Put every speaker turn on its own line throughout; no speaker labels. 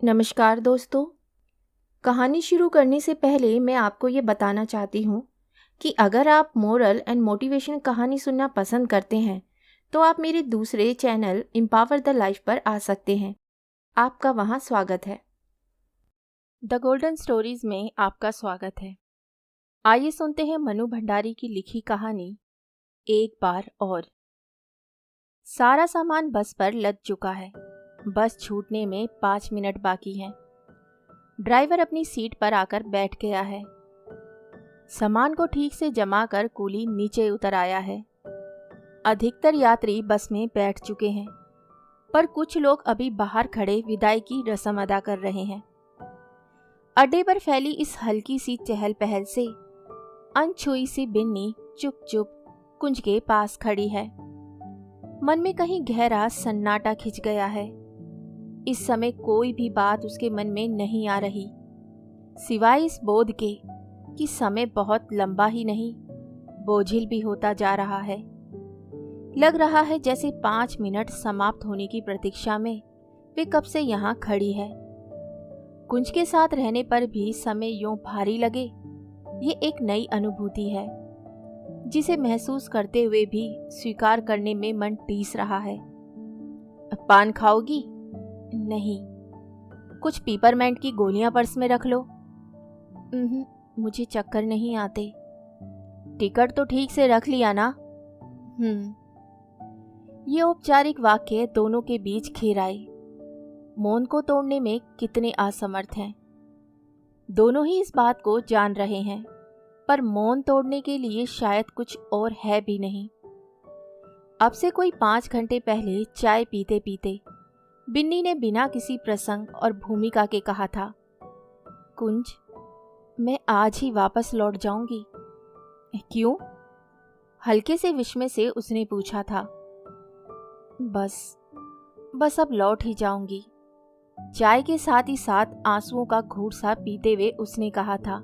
नमस्कार दोस्तों। कहानी शुरू करने से पहले मैं आपको ये बताना चाहती हूँ कि अगर आप मोरल एंड मोटिवेशन कहानी सुनना पसंद करते हैं तो आप मेरे दूसरे चैनल एम्पावर द लाइफ पर आ सकते हैं। आपका वहाँ स्वागत है। द गोल्डन स्टोरीज में आपका स्वागत है। आइए सुनते हैं मनु भंडारी की लिखी कहानी एक बार और। सारा सामान बस पर लद चुका है। बस छूटने में 5 मिनट बाकी हैं। ड्राइवर अपनी सीट पर आकर बैठ गया है। सामान को ठीक से जमा कर कूली नीचे उतर आया है। अधिकतर यात्री बस में बैठ चुके हैं, पर कुछ लोग अभी बाहर खड़े विदाई की रस्म अदा कर रहे हैं। अड्डे पर फैली इस हल्की सी चहल पहल से अनछुई सी बिन्नी चुप चुप कुंज के पास खड़ी है। मन में कहीं गहरा सन्नाटा खिंच गया है। इस समय कोई भी बात उसके मन में नहीं आ रही, सिवाय इस बोध के कि समय बहुत लंबा ही नहीं, बोझिल भी होता जा रहा है। लग रहा है जैसे 5 मिनट समाप्त होने की प्रतीक्षा में वे कब से यहाँ खड़ी है। कुंज के साथ रहने पर भी समय यूं भारी लगे, ये एक नई अनुभूति है जिसे महसूस करते हुए भी स्वीकार करने में मन टीस रहा है। पान खाओगी? नहीं। कुछ पीपरमेंट की गोलियां पर्स में रख लो। मुझे चक्कर नहीं आते। टिकट तो ठीक से रख लिया ना? ये औपचारिक वाक्य दोनों के बीच खेराए। मौन को तोड़ने में कितने असमर्थ हैं। दोनों ही इस बात को जान रहे हैं, पर मौन तोड़ने के लिए शायद कुछ और है भी नहीं। अब से कोई 5 घंटे पहले चाय पीते पीते बिन्नी ने बिना किसी प्रसंग और भूमिका के कहा था, कुंज, मैं आज ही वापस लौट जाऊंगी। क्यों? हल्के से विस्मय से उसने पूछा था। बस अब लौट ही जाऊंगी। चाय के साथ ही साथ आंसुओं का घूंट सा पीते हुए उसने कहा था।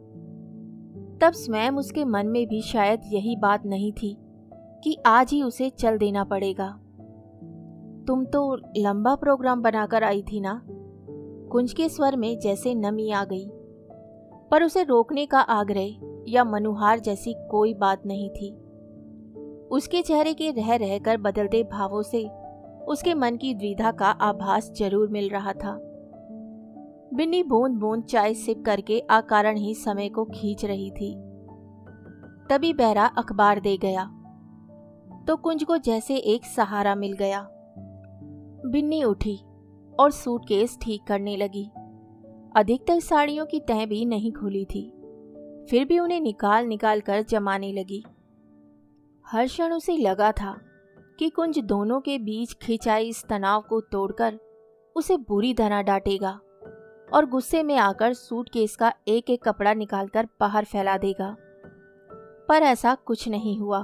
तब स्वयं उसके मन में भी शायद यही बात नहीं थी कि आज ही उसे चल देना पड़ेगा। तुम तो लंबा प्रोग्राम बनाकर आई थी ना? कुंज के स्वर में जैसे नमी आ गई, पर उसे रोकने का आग्रह या मनुहार जैसी कोई बात नहीं थी। उसके चेहरे के रह रहकर बदलते भावों से उसके मन की द्विधा का आभास जरूर मिल रहा था। बिन्नी बूंद बूंद चाय सिप करके अकारण ही समय को खींच रही थी। तभी बहरा अखबार दे गया तो कुंज को जैसे एक सहारा मिल गया। बिन्नी उठी और सूटकेस ठीक करने लगी। अधिकतर साड़ियों की तह भी नहीं खुली थी, फिर भी उन्हें निकाल निकाल कर जमाने लगी। हर क्षण उसे लगा था कि कुंज दोनों के बीच खिंचाई इस तनाव को तोड़कर उसे बुरी तरह डांटेगा और गुस्से में आकर सूटकेस का एक एक कपड़ा निकालकर बाहर फैला देगा। पर ऐसा कुछ नहीं हुआ।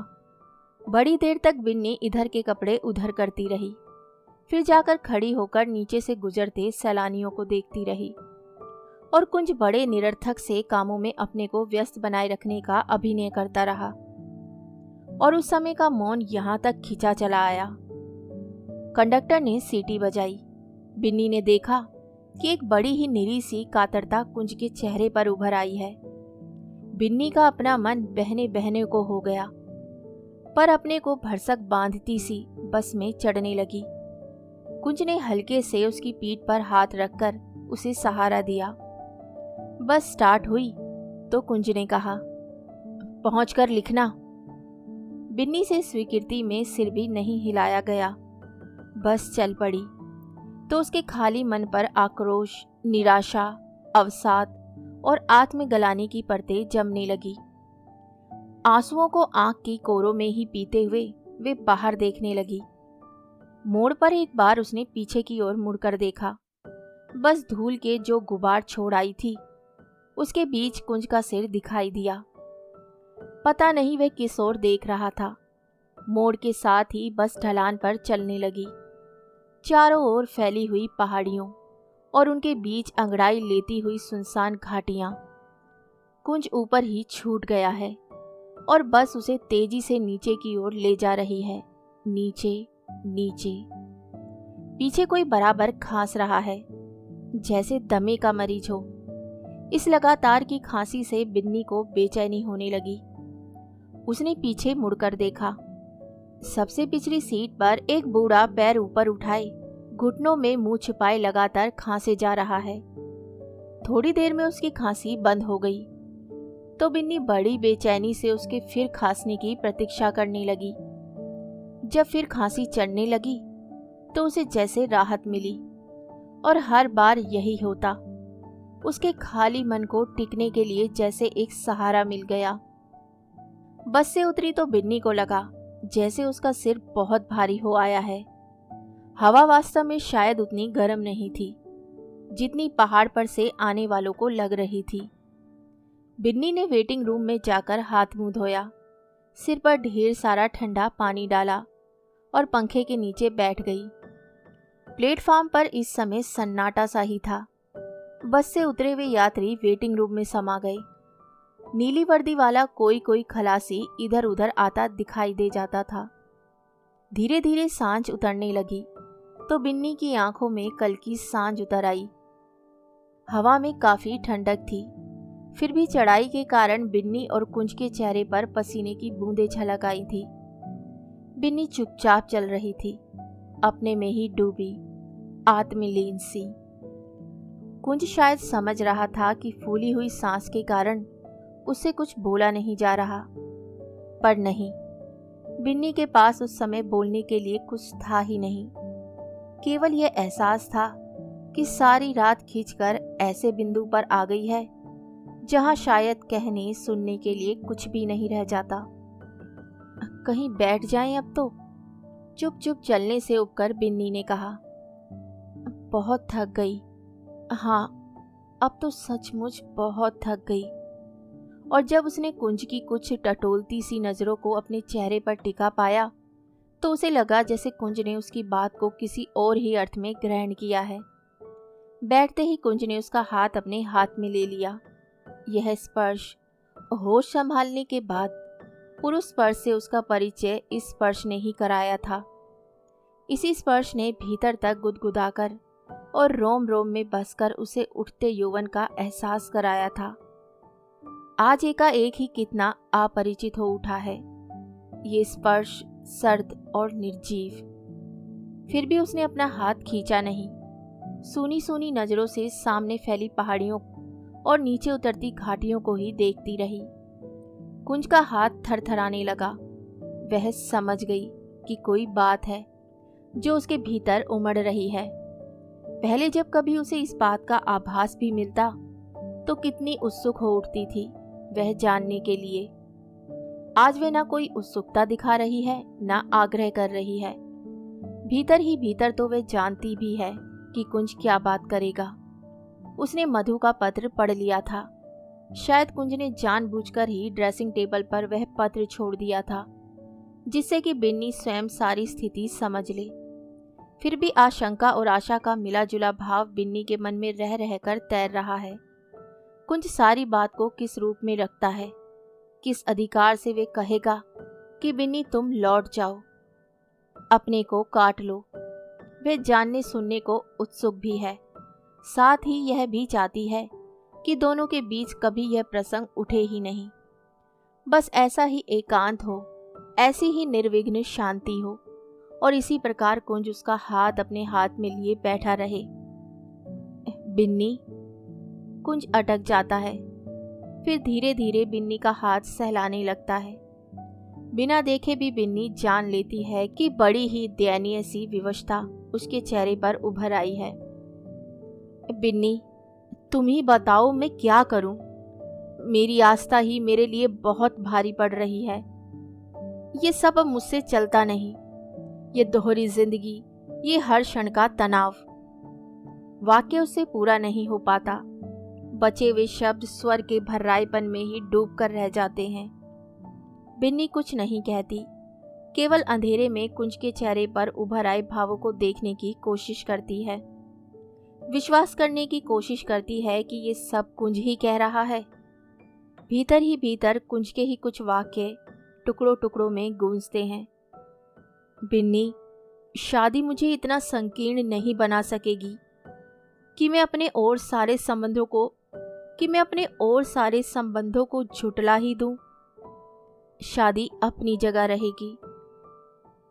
बड़ी देर तक बिन्नी इधर के कपड़े उधर करती रही, फिर जाकर खड़ी होकर नीचे से गुजरते सैलानियों को देखती रही और कुंज बड़े निरर्थक से कामों में अपने को व्यस्त बनाए रखने का अभिनय करता रहा। और उस समय का मौन यहाँ तक खिंचा चला आया। कंडक्टर ने सीटी बजाई। बिन्नी ने देखा कि एक बड़ी ही निरी सी कातरता कुंज के चेहरे पर उभर आई है। बिन्नी का अपना मन बहने बहने को हो गया, पर अपने को भरसक बांधती सी बस में चढ़ने लगी। कुंज ने हल्के से उसकी पीठ पर हाथ रखकर उसे सहारा दिया। बस स्टार्ट हुई तो कुंज ने कहा, पहुंचकर लिखना। बिन्नी से स्वीकृति में सिर भी नहीं हिलाया गया। बस चल पड़ी तो उसके खाली मन पर आक्रोश, निराशा, अवसाद और आत्मगलानी की परतें जमने लगी। आंसुओं को आंख की कोरों में ही पीते हुए वे बाहर देखने लगी। मोड़ पर एक बार उसने पीछे की ओर मुड़कर देखा। बस धूल के जो गुबार छोड़ आई थी उसके बीच कुंज का सिर दिखाई दिया। पता नहीं वह किस ओर देख रहा था। मोड़ के साथ ही बस ढलान पर चलने लगी। चारों ओर फैली हुई पहाड़ियों और उनके बीच अंगड़ाई लेती हुई सुनसान घाटियां। कुंज ऊपर ही छूट गया है और बस उसे तेजी से नीचे की ओर ले जा रही है। नीचे नीचे। पीछे कोई बराबर खांस रहा है। जैसे दमे का मरीज हो। इस लगातार की खांसी से बिन्नी को बेचैनी होने लगी। उसने पीछे मुड़कर देखा। सबसे पिछली सीट पर एक बूढ़ा पैर ऊपर उठाए, घुटनों में मुंह छिपाए लगातार खांसे जा रहा है। थोड़ी देर में उसकी खांसी बंद हो गई तो बिन्नी बड़ी बेचैनी से उसके फिर खांसने की प्रतीक्षा करने लगी। जब फिर खांसी चढ़ने लगी तो उसे जैसे राहत मिली, और हर बार यही होता। उसके खाली मन को टिकने के लिए जैसे एक सहारा मिल गया। बस से उतरी तो बिन्नी को लगा जैसे उसका सिर बहुत भारी हो आया है। हवा वास्तव में शायद उतनी गर्म नहीं थी जितनी पहाड़ पर से आने वालों को लग रही थी। बिन्नी ने वेटिंग रूम में जाकर हाथ मुंह धोया, सिर पर ढेर सारा ठंडा पानी डाला और पंखे के नीचे बैठ गई। प्लेटफॉर्म पर इस समय सन्नाटा सा ही था। बस से उतरे हुए यात्री वेटिंग रूम में समा गए। नीली वर्दी वाला कोई कोई खलासी इधर उधर आता दिखाई दे जाता था। धीरे धीरे सांझ उतरने लगी तो बिन्नी की आंखों में कल की सांझ उतर आई। हवा में काफी ठंडक थी, फिर भी चढ़ाई के कारण बिन्नी और कुंज के चेहरे पर पसीने की बूंदें छलक आई थी। बिन्नी चुपचाप चल रही थी, अपने में ही डूबी, आत्मलीन सी। कुंज शायद समझ रहा था कि फूली हुई सांस के कारण उससे कुछ बोला नहीं जा रहा, पर नहीं, बिन्नी के पास उस समय बोलने के लिए कुछ था ही नहीं। केवल यह एहसास था कि सारी रात खींचकर ऐसे बिंदु पर आ गई है जहां शायद कहने सुनने के लिए कुछ भी नहीं रह जाता। कहीं बैठ जाएं अब तो, चुप चुप चलने से उबकर बिन्नी ने कहा। बहुत थक गई, हाँ अब तो सचमुच बहुत थक गई। और जब उसने कुंज की कुछ टटोलती सी नजरों को अपने चेहरे पर टिका पाया तो उसे लगा जैसे कुंज ने उसकी बात को किसी और ही अर्थ में ग्रहण किया है। बैठते ही कुंज ने उसका हाथ अपने हाथ में ले लिया। यह स्पर्श, होश संभालने के बाद पुरुष स्पर्श से उसका परिचय इस स्पर्श ने ही कराया था। इसी स्पर्श ने भीतर तक गुदगुदाकर और रोम रोम में बसकर उसे उठते यौवन का एहसास कराया था। आज एकाएक ही कितना अपरिचित हो उठा है ये स्पर्श, सर्द और निर्जीव। फिर भी उसने अपना हाथ खींचा नहीं। सूनी सूनी नजरों से सामने फैली पहाड़ियों और नीचे उतरती घाटियों को ही देखती रही। कुंज का हाथ थरथराने लगा। वह समझ गई कि कोई बात है जो उसके भीतर उमड़ रही है। पहले जब कभी उसे इस बात का आभास भी मिलता तो कितनी उत्सुक हो उठती थी वह जानने के लिए। आज वे ना कोई उत्सुकता दिखा रही है, ना आग्रह कर रही है। भीतर ही भीतर तो वे जानती भी है कि कुंज क्या बात करेगा। उसने मधु का पत्र पढ़ लिया था। शायद कुंज ने जानबूझकर ही ड्रेसिंग टेबल पर वह पत्र छोड़ दिया था, जिससे कि बिन्नी स्वयं सारी स्थिति समझ ले। फिर भी आशंका और आशा का मिला जुला भाव बिन्नी के मन में रह रहकर तैर रहा है। कुंज सारी बात को किस रूप में रखता है, किस अधिकार से वे कहेगा कि बिन्नी तुम लौट जाओ, अपने को काट लो। वे जानने सुनने को उत्सुक भी है, साथ ही यह भी चाहती है कि दोनों के बीच कभी यह प्रसंग उठे ही नहीं। बस ऐसा ही एकांत हो, ऐसी ही निर्विघ्न शांति हो, और इसी प्रकार कुंज उसका हाथ अपने हाथ में लिए बैठा रहे। बिन्नी, कुंज अटक जाता है, फिर धीरे धीरे बिन्नी का हाथ सहलाने लगता है। बिना देखे भी बिन्नी जान लेती है कि बड़ी ही दयनीय सी विवशता उसके चेहरे पर उभर आई है। बिन्नी, तुम ही बताओ मैं क्या करूं? मेरी आस्था ही मेरे लिए बहुत भारी पड़ रही है। ये सब अब मुझसे चलता नहीं। ये दोहरी जिंदगी, ये हर क्षण का तनाव। वाक्य उससे पूरा नहीं हो पाता। बचे हुए शब्द स्वर के भर्राएपन में ही डूब कर रह जाते हैं। बिन्नी कुछ नहीं कहती, केवल अंधेरे में कुंज के चेहरे पर उभर आए भावों को देखने की कोशिश करती है। विश्वास करने की कोशिश करती है कि ये सब कुंज ही कह रहा है। भीतर ही भीतर कुंज के ही कुछ वाक्य टुकड़ों टुकड़ों में गूंजते हैं। बिन्नी, शादी मुझे इतना संकीर्ण नहीं बना सकेगी। कि मैं अपने और सारे संबंधों को झुटला ही दूं। शादी अपनी जगह रहेगी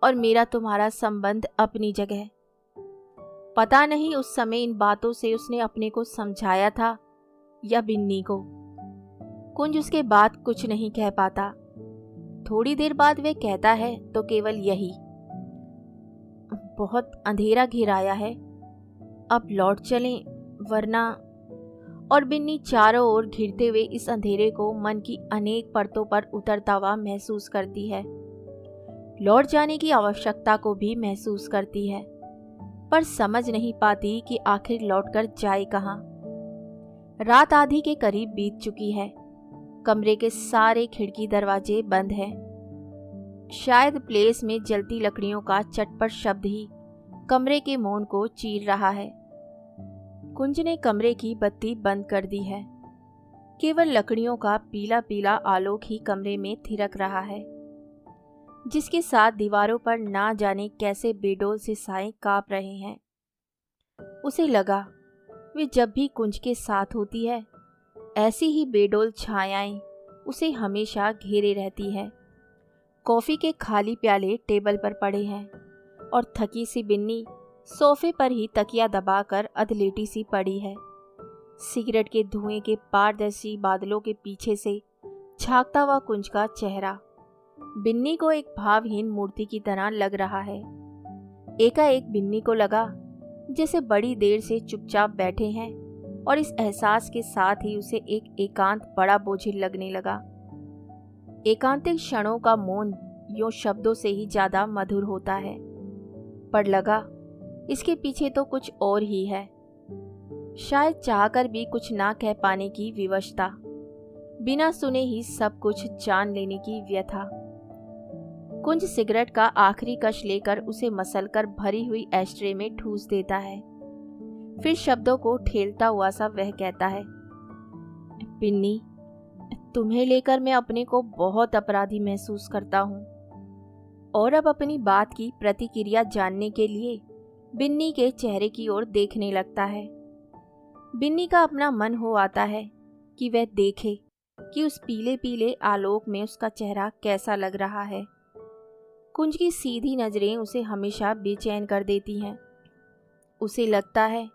और मेरा तुम्हारा संबंध अपनी जगह। पता नहीं उस समय इन बातों से उसने अपने को समझाया था या बिन्नी को। कुंज उसके बाद कुछ नहीं कह पाता। थोड़ी देर बाद वह कहता है तो केवल यही, बहुत अंधेरा घिर आया है, अब लौट चलें वरना। और बिन्नी चारों ओर घिरते हुए इस अंधेरे को मन की अनेक परतों पर उतरता हुआ महसूस करती है। लौट जाने की आवश्यकता को भी महसूस करती है, पर समझ नहीं पाती कि आखिर लौटकर जाए कहाँ। रात आधी के करीब बीत चुकी है। कमरे के सारे खिड़की दरवाजे बंद हैं। शायद प्लेस में जलती लकड़ियों का चटपट शब्द ही कमरे के मौन को चीर रहा है। कुंज ने कमरे की बत्ती बंद कर दी है। केवल लकड़ियों का पीला पीला आलोक ही कमरे में थिरक रहा है, जिसके साथ दीवारों पर ना जाने कैसे बेडोल से साए कांप रहे हैं। उसे लगा वे जब भी कुंज के साथ होती है, ऐसी ही बेडोल छायाएं उसे हमेशा घेरे रहती है। कॉफी के खाली प्याले टेबल पर पड़े हैं और थकी सी बिन्नी सोफे पर ही तकिया दबाकर अधलेटी सी पड़ी है। सिगरेट के धुएं के पारदर्शी बादलों के पीछे से झांकता हुआ कुंज का चेहरा बिन्नी को एक भावहीन मूर्ति की तरह लग रहा है। एकाएक बिन्नी को लगा जैसे बड़ी देर से चुपचाप बैठे हैं, और इस एहसास के साथ ही उसे एक एकांत बड़ा बोझिल लगने लगा। एकांतिक क्षणों का मौन यूं शब्दों से ही ज्यादा मधुर होता है, पर लगा इसके पीछे तो कुछ और ही है। शायद चाहकर भी कुछ ना कह पाने की विवशता, बिना सुने ही सब कुछ जान लेने की व्यथा। कुंज सिगरेट का आखिरी कश लेकर उसे मसलकर भरी हुई एस्ट्रे में ठूस देता है। फिर शब्दों को ठेलता हुआ सा वह कहता है, बिन्नी, तुम्हें लेकर मैं अपने को बहुत अपराधी महसूस करता हूँ। और अब अपनी बात की प्रतिक्रिया जानने के लिए बिन्नी के चेहरे की ओर देखने लगता है। बिन्नी का अपना मन हो आता है कि वह देखे कि उस पीले पीले आलोक में उसका चेहरा कैसा लग रहा है। कुंज की सीधी नजरें उसे हमेशा बेचैन कर देती हैं। उसे लगता है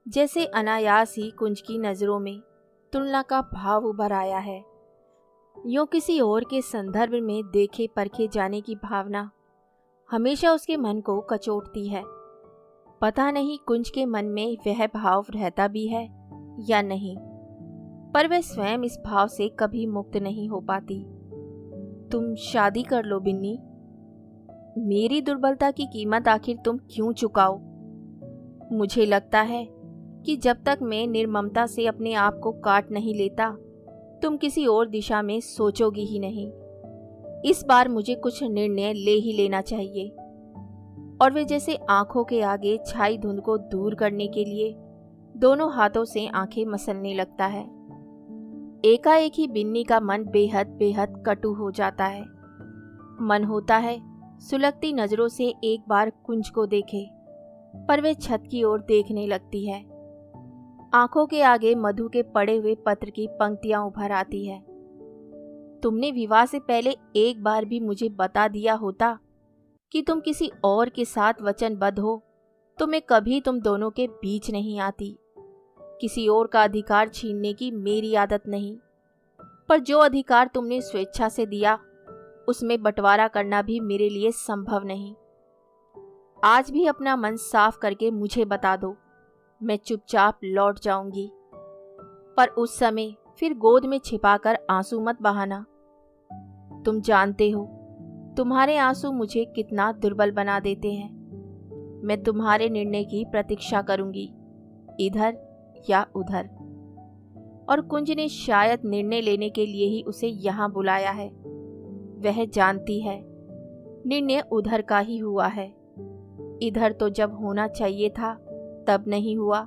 जैसे अनायास ही कुंज की नजरों में तुलना का भाव उभर आया है। यूं किसी और के संदर्भ में देखे परखे जाने की भावना हमेशा उसके मन को कचोटती है। पता नहीं कुंज के मन में वह भाव रहता भी है या नहीं, पर वह स्वयं इस भाव से कभी मुक्त नहीं हो पाती। तुम शादी कर लो बिन्नी। मेरी दुर्बलता की कीमत आखिर तुम क्यों चुकाओ? मुझे लगता है कि जब तक मैं निर्ममता से अपने आप को काट नहीं लेता, तुम किसी और दिशा में सोचोगी ही नहीं। इस बार मुझे कुछ निर्णय ले ही लेना चाहिए। और वे जैसे आंखों के आगे छाई धुंध को दूर करने के लिए दोनों हाथों से आंखें मसलने लगता है। एकाएक ही बिन्नी का मन बेहद बेहद कटु हो जाता है। मन होता है सुलगती नजरों से एक बार कुंज को देखे, पर वे छत की ओर देखने लगती है। आंखों के आगे मधु के पड़े हुए पत्र की पंक्तियां उभर आती है। तुमने विवाह से पहले एक बार भी मुझे बता दिया होता कि तुम किसी और के साथ वचनबद्ध हो, तो मैं कभी तुम दोनों के बीच नहीं आती। किसी और का अधिकार छीनने की मेरी आदत नहीं, पर जो अधिकार तुमने स्वेच्छा से दिया, उसमें बंटवारा करना भी मेरे लिए संभव नहीं। आज भी अपना मन साफ करके मुझे बता दो, मैं चुपचाप लौट जाऊंगी। पर उस समय फिर गोद में छिपाकर आंसू मत बहाना। तुम जानते हो तुम्हारे आंसू मुझे कितना दुर्बल बना देते हैं। मैं तुम्हारे निर्णय की प्रतीक्षा करूंगी, इधर या उधर। और कुंज ने शायद निर्णय लेने के लिए ही उसे यहाँ बुलाया है। वह जानती है निर्णय उधर का ही हुआ है। इधर तो जब होना चाहिए था तब नहीं हुआ,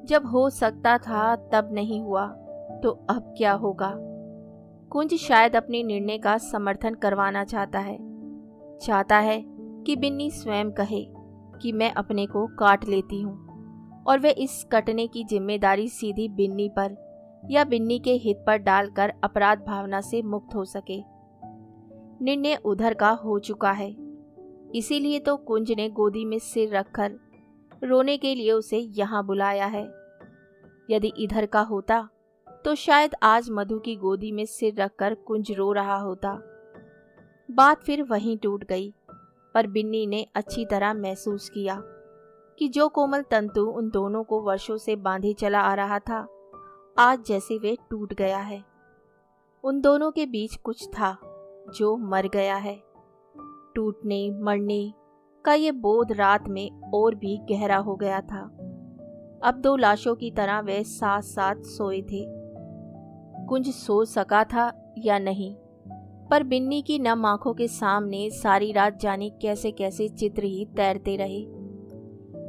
जब हो सकता था तब नहीं हुआ, तो अब क्या होगा? कुंज शायद अपने निर्णय का समर्थन करवाना चाहता है कि बिन्नी स्वयं कहे कि मैं अपने को काट लेती हूँ और वे इस कटने की जिम्मेदारी सीधी बिन्नी पर या बिन्नी के हित पर डालकर अपराध भावना से मुक्त हो सके। निर्णय उधर का हो चुका है, इसीलिए तो कुंज ने गोदी में सिर रखकर रोने के लिए उसे यहाँ बुलाया है। यदि इधर का होता तो शायद आज मधु की गोदी में सिर रखकर कुंज रो रहा होता। बात फिर वहीं टूट गई, पर बिन्नी ने अच्छी तरह महसूस किया कि जो कोमल तंतु उन दोनों को वर्षों से बांधे चला आ रहा था, आज जैसे वे टूट गया है। उन दोनों के बीच कुछ था जो मर गया है। टूटने मरने का ये बोध रात में और भी गहरा हो गया था। अब दो लाशों की तरह वे साथ साथ सोए थे। कुंज सो सका था या नहीं, पर बिन्नी की नम आंखों के सामने सारी रात जाने कैसे कैसे चित्र ही तैरते रहे।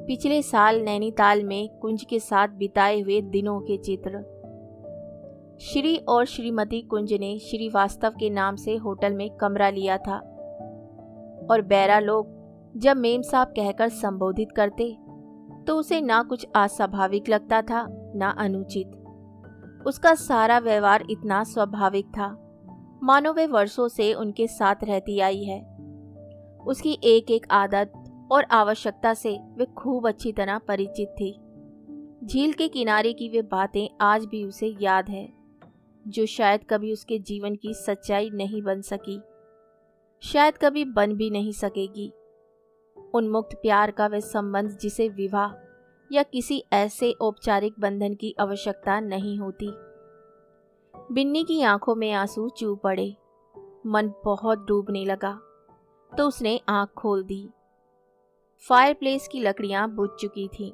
पिछले साल नैनीताल में कुंज के साथ बिताए हुए दिनों के चित्र। श्री और श्रीमती कुंज ने श्रीवास्तव के नाम से होटल में कमरा लिया था, और बैरा लोग जब मेम साहब कहकर संबोधित करते तो उसे ना कुछ अस्वाभाविक लगता था ना अनुचित। उसका सारा व्यवहार इतना स्वाभाविक था मानो वे वर्षों से उनके साथ रहती आई है। उसकी एक एक आदत और आवश्यकता से वे खूब अच्छी तरह परिचित थी। झील के किनारे की वे बातें आज भी उसे याद है, जो शायद कभी उसके जीवन की सच्चाई नहीं बन सकी, शायद कभी बन भी नहीं सकेगी। उन्मुक्त प्यार का वह संबंध जिसे विवाह या किसी ऐसे औपचारिक बंधन की आवश्यकता नहीं होती। बिन्नी की आंखों में आंसू चू पड़े। मन बहुत डूबने लगा तो उसने आंख खोल दी। फायरप्लेस की लकड़ियां बुझ चुकी थीं।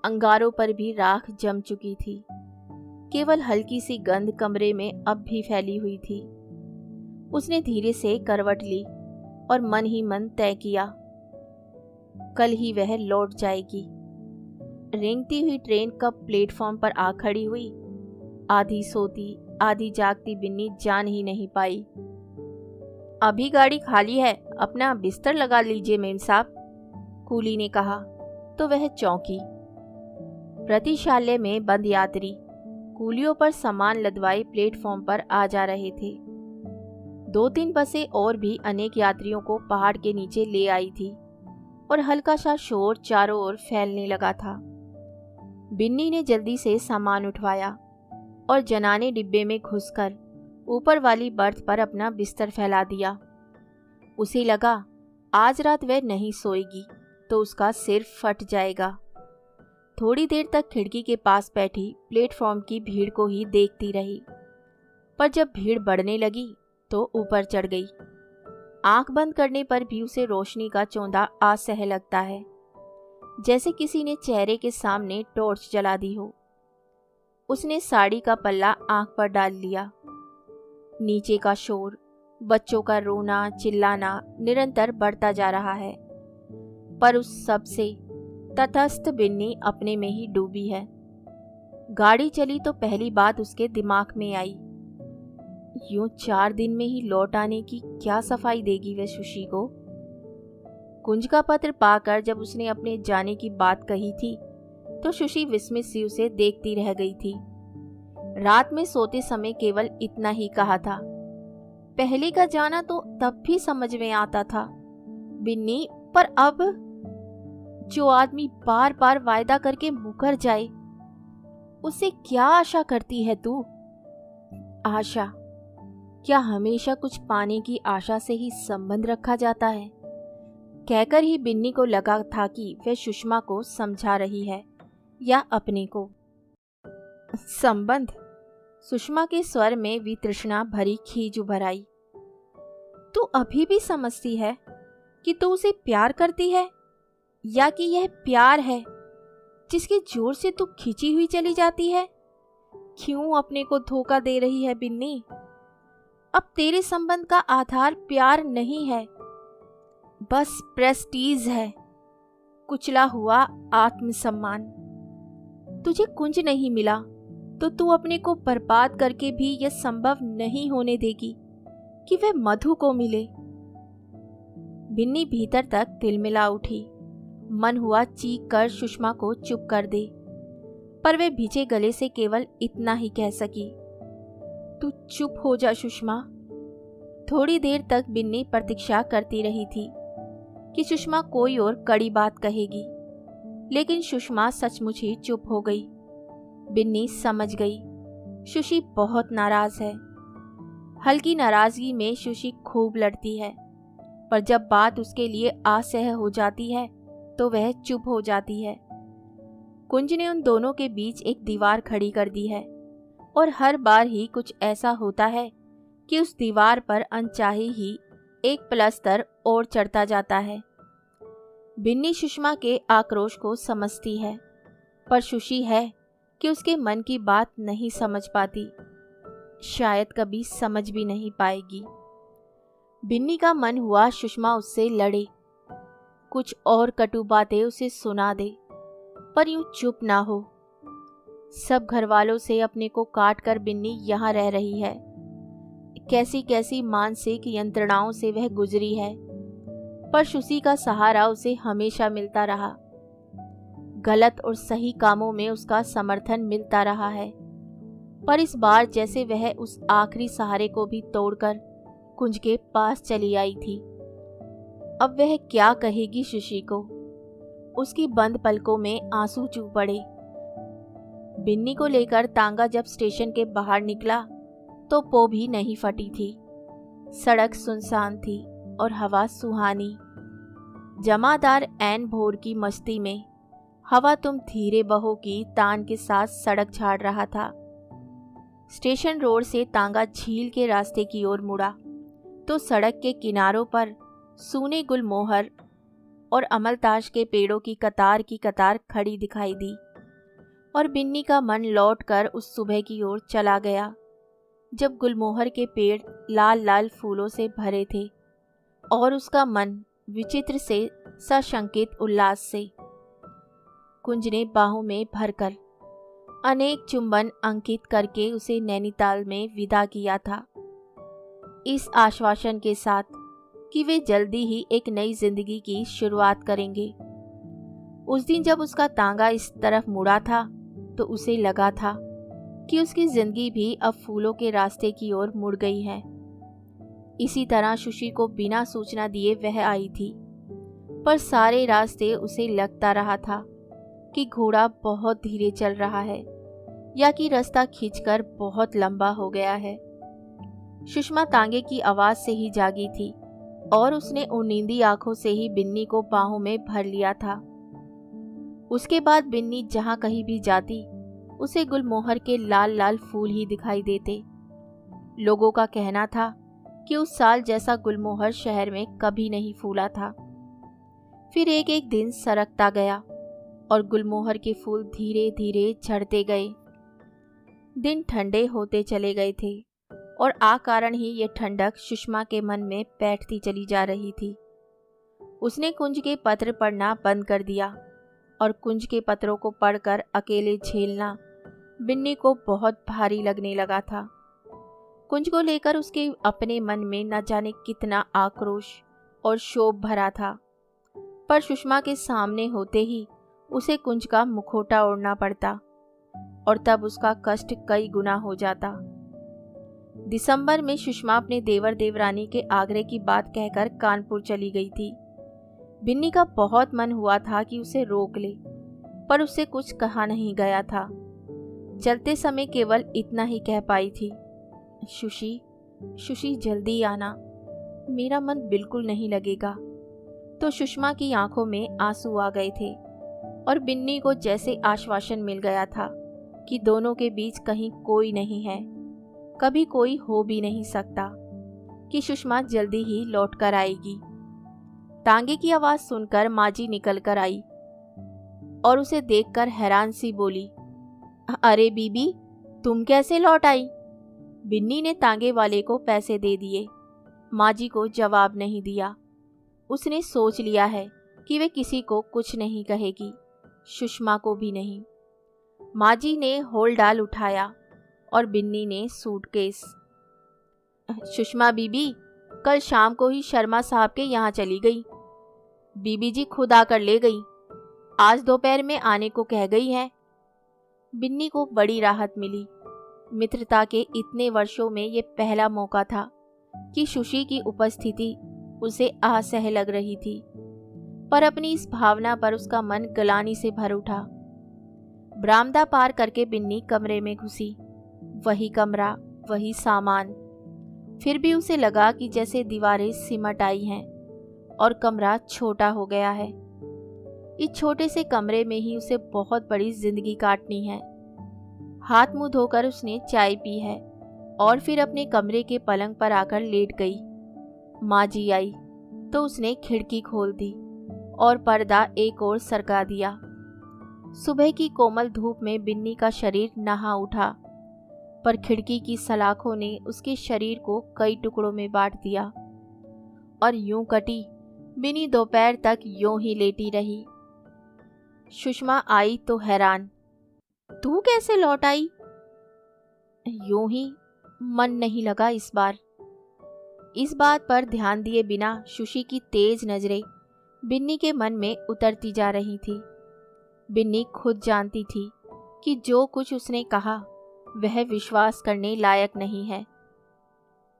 अंगारों पर भी राख जम चुकी थी। केवल हल्की सी गंध कमरे में अब भी फैली हुई थी। उसने धीरे से करवट ली और मन ही मन तय किया, कल ही वह लौट जाएगी। रेंगती हुई ट्रेन कब प्लेटफॉर्म पर आ खड़ी हुई, आधी सोती आधी जागती बिन्नी जान ही नहीं पाई। अभी गाड़ी खाली है, अपना बिस्तर लगा लीजिए मेम साहब, कूली ने कहा तो वह चौंकी। प्रतिशाल्य में बंद यात्री कूलियों पर सामान लदवाए प्लेटफॉर्म पर आ जा रहे थे। 2-3 बसें और भी अनेक यात्रियों को पहाड़ के नीचे ले आई थी और हल्का सा शोर चारों ओर फैलने लगा था। बिन्नी ने जल्दी से सामान उठवाया और जनाने डिब्बे में घुसकर ऊपर वाली बर्थ पर अपना बिस्तर फैला दिया। उसे लगा आज रात वह नहीं सोएगी तो उसका सिर फट जाएगा। थोड़ी देर तक खिड़की के पास बैठी प्लेटफॉर्म की भीड़ को ही देखती रही, पर जब भीड़ बढ़ने लगी तो ऊपर चढ़ गई। आंख बंद करने पर भी उसे रोशनी का चौंधा असह लगता है, जैसे किसी ने चेहरे के सामने टॉर्च जला दी हो। उसने साड़ी का पल्ला आंख पर डाल लिया। नीचे का शोर, बच्चों का रोना चिल्लाना निरंतर बढ़ता जा रहा है, पर उस सब से तटस्थ बिन्नी अपने में ही डूबी है। गाड़ी चली तो पहली बात उसके दिमाग में आई, यूं 4 दिन में ही लौट आने की क्या सफाई देगी वह सुशी को। कुंज का पत्र पाकर जब उसने अपने जाने की बात कही थी तो सुशी विस्मित सी उसे देखती रह गई थी। रात में सोते समय केवल इतना ही कहा था, पहले का जाना तो तब भी समझ में आता था बिन्नी, पर अब जो आदमी बार बार वायदा करके मुकर जाए, उससे क्या आशा करती है तू? आशा? क्या हमेशा कुछ पाने की आशा से ही संबंध रखा जाता है? कहकर ही बिन्नी को लगा था कि वह सुषमा को समझा रही है या अपने को। संबंध? सुषमा के स्वर में वितृष्णा भरी खींच उभर आई। तू अभी भी समझती है कि तू उसे प्यार करती है, या कि यह प्यार है जिसके जोर से तू खींची हुई चली जाती है? क्यों अपने को धोखा दे रही है बिन्नी? अब तेरे संबंध का आधार प्यार नहीं है, बस प्रेस्टीज है, कुचला हुआ आत्मसम्मान। तुझे कुंज नहीं मिला तो तू अपने को बर्बाद करके भी यह संभव नहीं होने देगी कि वह मधु को मिले। बिन्नी भीतर तक तिलमिला उठी। मन हुआ चीख कर सुषमा को चुप कर दे, पर वे भिजे गले से केवल इतना ही कह सकी, तू चुप हो जा सुषमा। थोड़ी देर तक बिन्नी प्रतीक्षा करती रही थी कि सुषमा कोई और कड़ी बात कहेगी, लेकिन सुषमा सचमुच ही चुप हो गई। बिन्नी समझ गई सुशी बहुत नाराज है। हल्की नाराजगी में सुशी खूब लड़ती है, पर जब बात उसके लिए असह्य हो जाती है तो वह चुप हो जाती है। कुंज ने उन दोनों के बीच एक दीवार खड़ी कर दी है, और हर बार ही कुछ ऐसा होता है कि उस दीवार पर अनचाही ही एक प्लस्तर और चढ़ता जाता है। बिन्नी सुषमा के आक्रोश को समझती है, पर सुशी है कि उसके मन की बात नहीं समझ पाती, शायद कभी समझ भी नहीं पाएगी। बिन्नी का मन हुआ सुषमा उससे लड़े, कुछ और कटु बातें उसे सुना दे, पर यूं चुप ना हो। सब घर वालों से अपने को काट कर बिन्नी यहाँ रह रही है। कैसी कैसी मानसिक यंत्रणाओं से वह गुजरी है, पर सुशी का सहारा उसे हमेशा मिलता रहा। गलत और सही कामों में उसका समर्थन मिलता रहा है, पर इस बार जैसे वह उस आखिरी सहारे को भी तोड़कर कुंज के पास चली आई थी। अब वह क्या कहेगी सुशी को? उसकी बंद पलकों में आंसू चू पड़े। बिन्नी को लेकर तांगा जब स्टेशन के बाहर निकला तो पो भी नहीं फटी थी। सड़क सुनसान थी और हवा सुहानी। जमादार ऐन भोर की मस्ती में हवा तुम धीरे बहो की तान के साथ सड़क झाड़ रहा था। स्टेशन रोड से तांगा झील के रास्ते की ओर मुड़ा तो सड़क के किनारों पर सूने गुलमोहर और अमलताश के पेड़ों की कतार खड़ी दिखाई दी, और बिन्नी का मन लौटकर उस सुबह की ओर चला गया जब गुलमोहर के पेड़ लाल लाल फूलों से भरे थे, और उसका मन विचित्र से सशंकित उल्लास से। कुंज ने बाहों में भरकर अनेक चुंबन अंकित करके उसे नैनीताल में विदा किया था, इस आश्वासन के साथ कि वे जल्दी ही एक नई जिंदगी की शुरुआत करेंगे। उस दिन जब उसका तांगा इस तरफ मुड़ा था तो उसे लगा था कि उसकी जिंदगी भी अब फूलों के रास्ते की ओर मुड़ गई है। इसी तरह सुशी को बिना सूचना दिए वह आई थी, पर सारे रास्ते उसे लगता रहा था कि घोड़ा बहुत धीरे चल रहा है या कि रास्ता खींचकर बहुत लंबा हो गया है। सुषमा तांगे की आवाज से ही जागी थी और उसने उनींदी आंखों से ही बिन्नी को बाहों में भर लिया था। उसके बाद बिन्नी जहां कहीं भी जाती उसे गुलमोहर के लाल लाल फूल ही दिखाई देते। लोगों का कहना था कि उस साल जैसा गुलमोहर शहर में कभी नहीं फूला था। फिर एक एक दिन सरकता गया और गुलमोहर के फूल धीरे धीरे झड़ते गए। दिन ठंडे होते चले गए थे और आ कारण ही ये ठंडक सुषमा के मन में बैठती चली जा रही थी। उसने कुंज के पत्र पढ़ना बंद कर दिया और कुंज के पत्रों को पढ़कर अकेले झेलना बिन्नी को बहुत भारी लगने लगा था। कुंज को लेकर उसके अपने मन में न जाने कितना आक्रोश और शोभ भरा था, पर सुषमा के सामने होते ही उसे कुंज का मुखौटा ओढ़ना पड़ता और तब उसका कष्ट कई गुना हो जाता। दिसंबर में सुषमा अपने देवर देवरानी के आग्रह की बात कहकर कानपुर चली गई थी। बिन्नी का बहुत मन हुआ था कि उसे रोक ले, पर उससे कुछ कहा नहीं गया था। चलते समय केवल इतना ही कह पाई थी, सुशी जल्दी आना, मेरा मन बिल्कुल नहीं लगेगा। तो सुषमा की आंखों में आंसू आ गए थे और बिन्नी को जैसे आश्वासन मिल गया था कि दोनों के बीच कहीं कोई नहीं है, कभी कोई हो भी नहीं सकता, कि सुषमा जल्दी ही लौट कर आएगी। तांगे की आवाज सुनकर माजी निकल कर आई और उसे देखकर हैरान सी बोली, अरे बीबी, तुम कैसे लौट आई? बिन्नी ने तांगे वाले को पैसे दे दिए। माजी को जवाब नहीं दिया। उसने सोच लिया है कि वे किसी को कुछ नहीं कहेगी, सुषमा को भी नहीं। माजी ने होलडाल उठाया और बिन्नी ने सूटकेस। सुषमा बीबी कल शाम को ही शर्मा साहब के यहाँ चली गई। बीबी जी खुद आकर ले गई। आज दोपहर में आने को कह गई है। बिन्नी को बड़ी राहत मिली। मित्रता के इतने वर्षों में ये पहला मौका था कि सुशी की उपस्थिति उसे असह्य लग रही थी, पर अपनी इस भावना पर उसका मन गलानी से भर उठा। बरामदा पार करके बिन्नी कमरे में घुसी। वही कमरा, वही सामान। फिर भी उसे लगा कि जैसे दीवारें सिमट आई हैं और कमरा छोटा हो गया है। इस छोटे से कमरे में ही उसे बहुत बड़ी जिंदगी काटनी है। हाथ मुंह धोकर उसने चाय पी है और फिर अपने कमरे के पलंग पर आकर लेट गई। माँ जी आई तो उसने खिड़की खोल दी और पर्दा एक ओर सरका दिया। सुबह की कोमल धूप में बिन्नी का शरीर नहा उठा, पर खिड़की की सलाखों ने उसके शरीर को कई टुकड़ों में बांट दिया। और यूं कटी बिन्नी दोपहर तक यूं ही लेटी रही। सुषमा आई तो हैरान, तू कैसे लौट आई? यूं ही, मन नहीं लगा इस बार। इस बात पर ध्यान दिए बिना सुशी की तेज नजरें बिन्नी के मन में उतरती जा रही थी। बिन्नी खुद जानती थी कि जो कुछ उसने कहा वह विश्वास करने लायक नहीं है।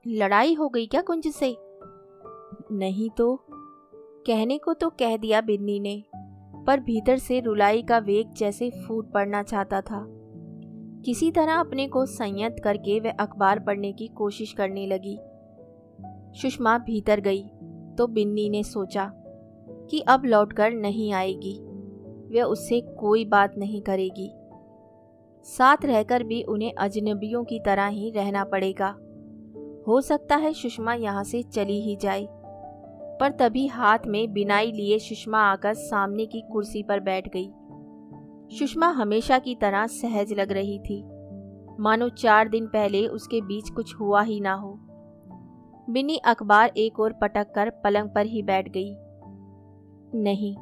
लड़ाई हो गई क्या कुंज से? नहीं तो, कहने को तो कह दिया बिन्नी ने, पर भीतर से रुलाई का वेग जैसे फूट पड़ना चाहता था। किसी तरह अपने को संयत करके वह अखबार पढ़ने की कोशिश करने लगी। सुषमा भीतर गई तो बिन्नी ने सोचा कि अब लौटकर नहीं आएगी, वह उससे कोई बात नहीं करेगी। साथ रहकर भी उन्हें अजनबियों की तरह ही रहना पड़ेगा। हो सकता है सुषमा यहाँ से चली ही जाए। पर तभी हाथ में बिनाई लिए सुषमा आकर सामने की कुर्सी पर बैठ गई। सुषमा हमेशा की तरह सहज लग रही थी, मानो 4 दिन पहले उसके बीच कुछ हुआ ही ना हो। बिन्नी अखबार एक ओर पटक कर पलंग पर ही बैठ गई। नहीं,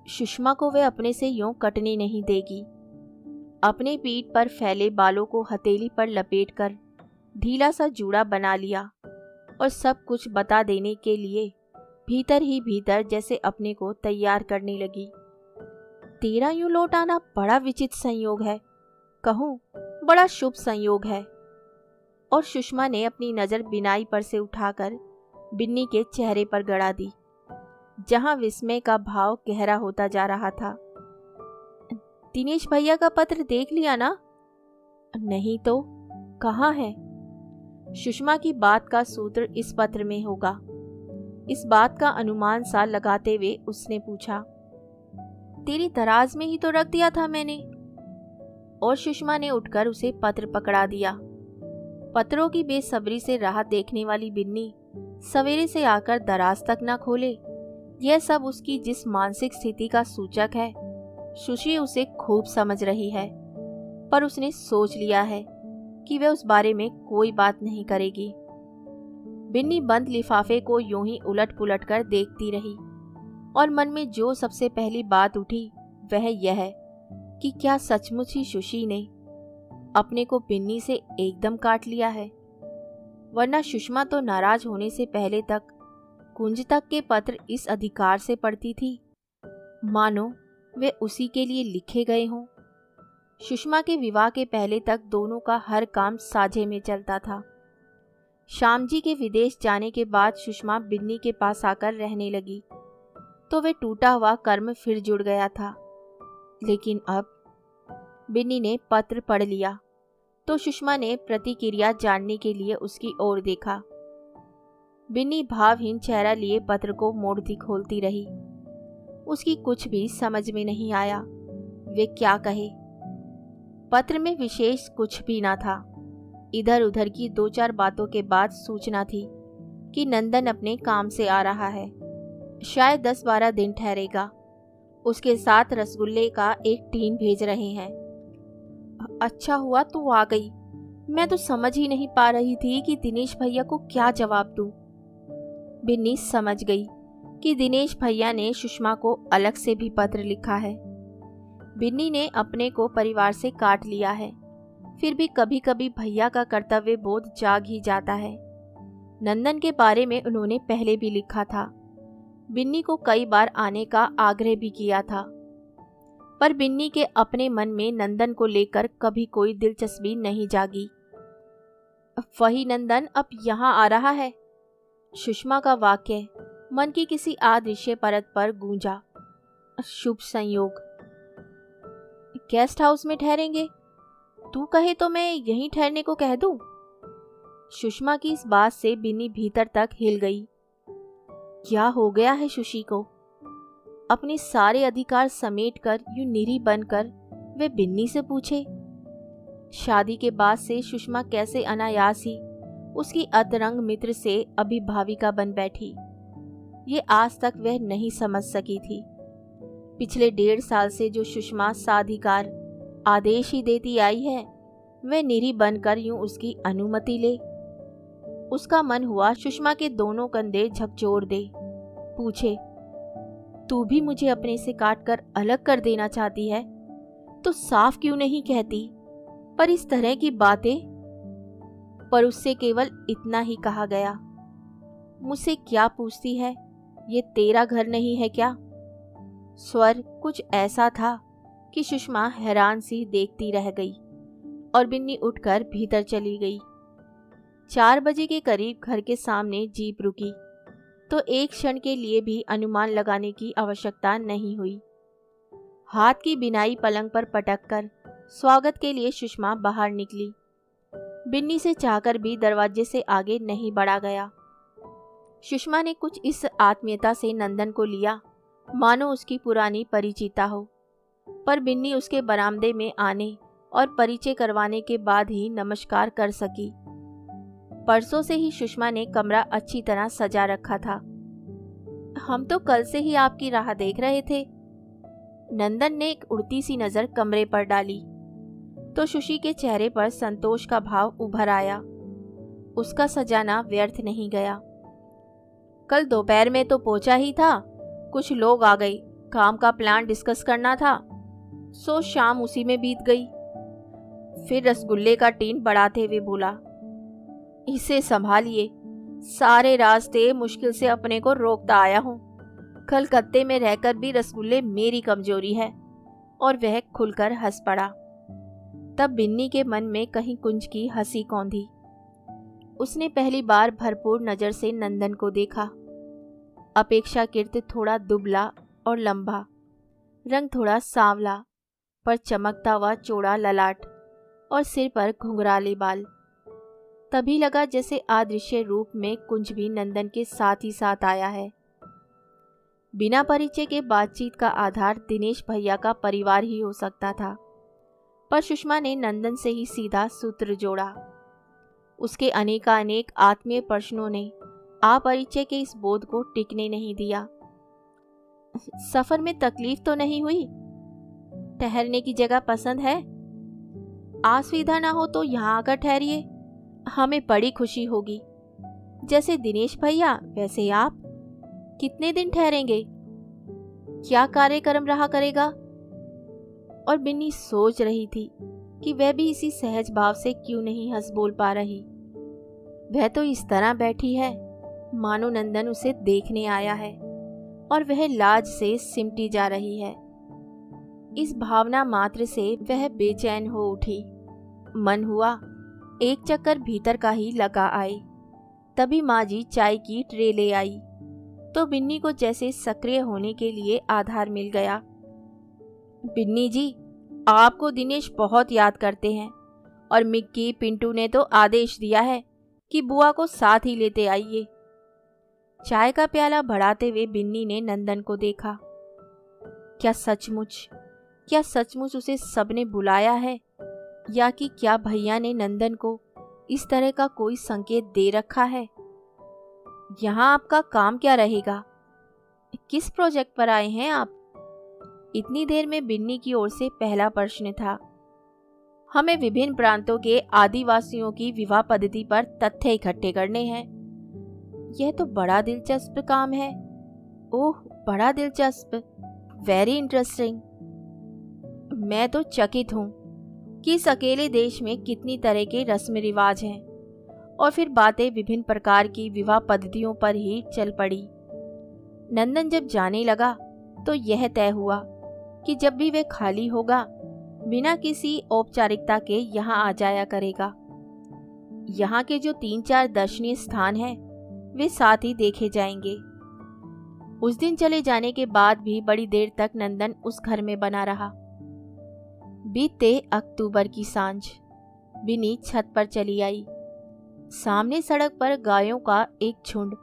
सुषमा को वे अपने से यूं कटने नहीं देगी। अपने पीठ पर फैले बालों को हथेली पर लपेटकर ढीला सा जूड़ा बना लिया और सब कुछ बता देने के लिए भीतर ही भीतर जैसे अपने को तैयार करने लगी। तेरा यूं लौट आना बड़ा विचित्र संयोग है, कहूं बड़ा शुभ संयोग है। और सुषमा ने अपनी नजर बिनाई पर से उठाकर बिन्नी के चेहरे पर गड़ा दी, जहां विस्मय का भाव गहरा होता जा रहा था। दिनेश भैया का पत्र देख लिया ना? नहीं तो, कहाँ है? सुषमा की बात का सूत्र इस पत्र में होगा। इस बात का अनुमान सा लगाते हुए उसने पूछा, तेरी दराज में ही तो रख दिया था मैंने। और सुषमा ने उठकर उसे पत्र पकड़ा दिया। पत्रों की बेसब्री से राह देखने वाली बिन्नी सवेरे से आकर दराज तक न खोले, यह सब उसकी जिस मानसिक स्थिति का सूचक है सुशी उसे खूब समझ रही है। पर उसने सोच लिया है कि वह उस बारे में कोई बात नहीं करेगी। बिन्नी बंद लिफाफे को यूं ही उलट पुलट कर देखती रही और मन में जो सबसे पहली बात उठी वह यह कि क्या सचमुच ही सुशी ने अपने को बिन्नी से एकदम काट लिया है? वरना सुषमा तो नाराज होने से पहले तक कुंज तक के पत्र इस अधिकार से पढ़ती थी, मानो वे उसी के लिए लिखे गए हों। सुषमा के विवाह के पहले तक दोनों का हर काम साझे में चलता था। श्याम जी के विदेश जाने के बाद सुषमा बिन्नी के पास आकर रहने लगी तो वे टूटा हुआ कर्म फिर जुड़ गया था। लेकिन अब बिन्नी ने पत्र पढ़ लिया तो सुषमा ने प्रतिक्रिया जानने के लिए उसकी ओर देखा। बिन्नी भावहीन चेहरा लिए पत्र को मोड़ती खोलती रही। उसकी कुछ भी समझ में नहीं आया वे क्या कहे। पत्र में विशेष कुछ भी ना था। इधर उधर की 2-4 बातों के बाद सूचना थी कि नंदन अपने काम से आ रहा है, शायद 10-12 दिन ठहरेगा। उसके साथ रसगुल्ले का एक टीन भेज रहे हैं। अच्छा हुआ तू आ गई, मैं तो समझ ही नहीं पा रही थी कि दिनेश भैया को क्या जवाब दूं। बिन्नी समझ गई कि दिनेश भैया ने सुषमा को अलग से भी पत्र लिखा है। बिन्नी ने अपने को परिवार से काट लिया है, फिर भी कभी कभी भैया का कर्तव्य बोध जाग ही जाता है। नंदन के बारे में उन्होंने पहले भी लिखा था। बिन्नी को कई बार आने का आग्रह भी किया था, पर बिन्नी के अपने मन में नंदन को लेकर कभी कोई दिलचस्पी नहीं जागी। वही नंदन अब यहाँ आ रहा है। सुषमा का वाक्य मन की किसी अदृश्य परत पर गूंजा। शुभ संयोग। गेस्ट हाउस में ठहरेंगे? तू कहे तो मैं यहीं ठहरने को कह दूं? सुषमा की इस बात से बिन्नी भीतर तक हिल गई। क्या हो गया है सुशी को? अपने सारे अधिकार समेटकर यूं निरी बनकर वे बिन्नी से पूछे। शादी के बाद से सुषमा कैसे अनायास ही उसकी अतरंग मित्र से अभिभाविका बन बैठी, ये आज तक वह नहीं समझ सकी थी। पिछले 1.5 साल से जो सुषमा साधिकार आदेश ही देती आई है, वह निरी बनकर यूं उसकी अनुमति ले। उसका मन हुआ सुषमा के दोनों कंधे झकझोर दे, पूछे, तू भी मुझे अपने से काट कर अलग कर देना चाहती है तो साफ क्यों नहीं कहती? पर इस तरह की बातें। पर उससे केवल इतना ही कहा गया, मुझसे क्या पूछती है, ये तेरा घर नहीं है क्या? स्वर कुछ ऐसा था कि सुषमा हैरान सी देखती रह गई और बिन्नी उठकर भीतर चली गई। 4 बजे के करीब घर के सामने जीप रुकी तो एक क्षण के लिए भी अनुमान लगाने की आवश्यकता नहीं हुई। हाथ की बिनाई पलंग पर पटक कर स्वागत के लिए सुषमा बाहर निकली। बिन्नी से चाहकर भी दरवाजे से आगे नहीं बढ़ा गया। सुषमा ने कुछ इस आत्मीयता से नंदन को लिया मानो उसकी पुरानी परिचिता हो, पर बिन्नी उसके बरामदे में आने और परिचय करवाने के बाद ही नमस्कार कर सकी। परसों से ही सुषमा ने कमरा अच्छी तरह सजा रखा था। हम तो कल से ही आपकी राह देख रहे थे। नंदन ने एक उड़ती सी नजर कमरे पर डाली तो सुशी के चेहरे पर संतोष का भाव उभर आया। उसका सजाना व्यर्थ नहीं गया। कल दोपहर में तो पहुंचा ही था, कुछ लोग आ गए, काम का प्लान डिस्कस करना था, सो शाम उसी में बीत गई। फिर रसगुल्ले का टीन बढ़ाते हुए बोला, इसे संभालिए, सारे रास्ते मुश्किल से अपने को रोकता आया हूँ। कलकत्ते में रहकर भी रसगुल्ले मेरी कमजोरी है। और वह खुलकर हंस पड़ा। तब बिन्नी के मन में कहीं कुंज की हंसी कौंधी। उसने पहली बार भरपूर नजर से नंदन को देखा। अपेक्षाकृत थोड़ा दुबला और लंबा, रंग थोड़ा सांवला, पर चमकता हुआ चौड़ा ललाट और सिर पर घुंघराले बाल। तभी लगा जैसे अदृश्य रूप में कुंज भी नंदन के साथ ही साथ आया है। बिना परिचय के बातचीत का आधार दिनेश भैया का परिवार ही हो सकता था, पर सुषमा ने नंदन से ही सीधा सूत्र जोड़ा। उसके अनेकानेक आत्मीय प्रश्नों ने अपरिचय के इस बोध को टिकने नहीं दिया। सफर में तकलीफ तो नहीं हुई? ठहरने की जगह पसंद है? असुविधा ना हो तो यहाँ आकर ठहरिए, हमें बड़ी खुशी होगी। जैसे दिनेश भैया वैसे आप। कितने दिन ठहरेंगे? क्या कार्यक्रम रहा करेगा? और बिन्नी सोच रही थी कि वह भी इसी सहज भाव से क्यों नहीं हंस बोल पा रही। वह तो इस तरह बैठी है मानो नंदन उसे देखने आया है और वह लाज से सिमटी जा रही है। इस भावना मात्र से वह बेचैन हो उठी। मन हुआ एक चक्कर भीतर का ही लगा आए। तभी माँ जी चाय की ट्रे ले आई तो बिन्नी को जैसे सक्रिय होने के लिए आधार मिल गया। बिन्नी जी, आपको दिनेश बहुत याद करते हैं और मिक्की पिंटू ने तो आदेश दिया है कि बुआ को साथ ही लेते आइए। चाय का प्याला बढ़ाते हुए बिन्नी ने नंदन को देखा। क्या सचमुच उसे सबने बुलाया है, या कि क्या भैया ने नंदन को इस तरह का कोई संकेत दे रखा है? यहाँ आपका काम क्या रहेगा? किस प्रोजेक्ट पर आए हैं आप? इतनी देर में बिन्नी की ओर से पहला प्रश्न था। हमें विभिन्न प्रांतों के आदिवासियों की विवाह पद्धति पर तथ्य इकट्ठे करने हैं। यह तो बड़ा दिलचस्प काम है। ओह, बड़ा दिलचस्प, वेरी इंटरेस्टिंग। मैं तो चकित हूँ कि इस अकेले देश में कितनी तरह के रस्म रिवाज हैं। और फिर बातें विभिन्न प्रकार की विवाह पद्धतियों पर ही चल पड़ी। नंदन जब जाने लगा तो यह तय हुआ कि जब भी वह खाली होगा बिना किसी औपचारिकता के यहाँ आ जाया करेगा। यहाँ के जो 3-4 दर्शनीय स्थान हैं वे साथ ही देखे जाएंगे। उस दिन चले जाने के बाद भी बड़ी देर तक नंदन उस घर में बना रहा। बीते अक्टूबर की सांझ बिन्नी छत पर चली आई। सामने सड़क पर गायों का एक झुंड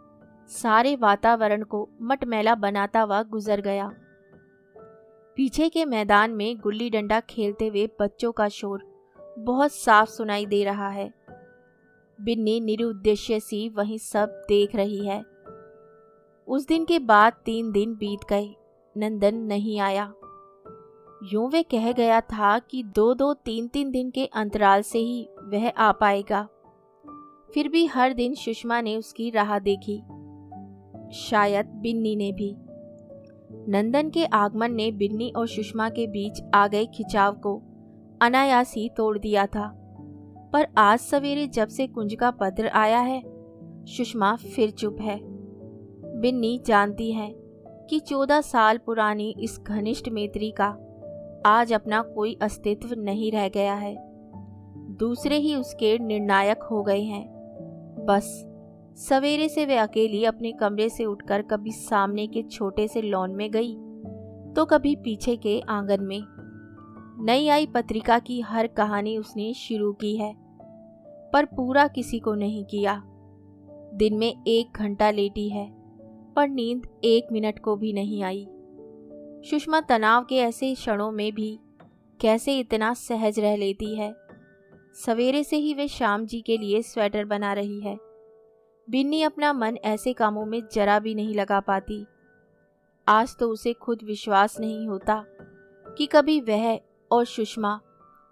सारे वातावरण को मटमैला बनाता हुआ गुजर गया। पीछे के मैदान में गुल्ली डंडा खेलते हुए बच्चों का शोर बहुत साफ सुनाई दे रहा है। बिन्नी निरुद्देश्य सी वहीं सब देख रही है। उस दिन के बाद 3 दिन बीत गए, नंदन नहीं आया। यूं वे कह गया था कि 2-2, 3-3 दिन के अंतराल से ही वह आ पाएगा। फिर भी हर दिन सुषमा ने उसकी राह देखी, शायद बिन्नी ने भी। नंदन के आगमन ने बिन्नी और सुषमा के बीच आ गए खिंचाव को अनायास ही तोड़ दिया था। पर आज सवेरे जब से कुंज का पत्र आया है, सुषमा फिर चुप है। बिन्नी जानती है कि 14 साल पुरानी इस घनिष्ठ मैत्री का आज अपना कोई अस्तित्व नहीं रह गया है। दूसरे ही उसके निर्णायक हो गए हैं। बस सवेरे से वे अकेली अपने कमरे से उठकर कभी सामने के छोटे से लॉन में गई तो कभी पीछे के आंगन में। नई आई पत्रिका की हर कहानी उसने शुरू की है, पर पूरा किसी को नहीं किया। दिन में 1 घंटा लेटी है, पर नींद 1 मिनट को भी नहीं आई। सुषमा तनाव के ऐसे क्षणों में भी कैसे इतना सहज रह लेती है। सवेरे से ही वे श्याम जी के लिए स्वेटर बना रही है। बिन्नी अपना मन ऐसे कामों में जरा भी नहीं लगा पाती। आज तो उसे खुद विश्वास नहीं होता कि कभी वह और सुषमा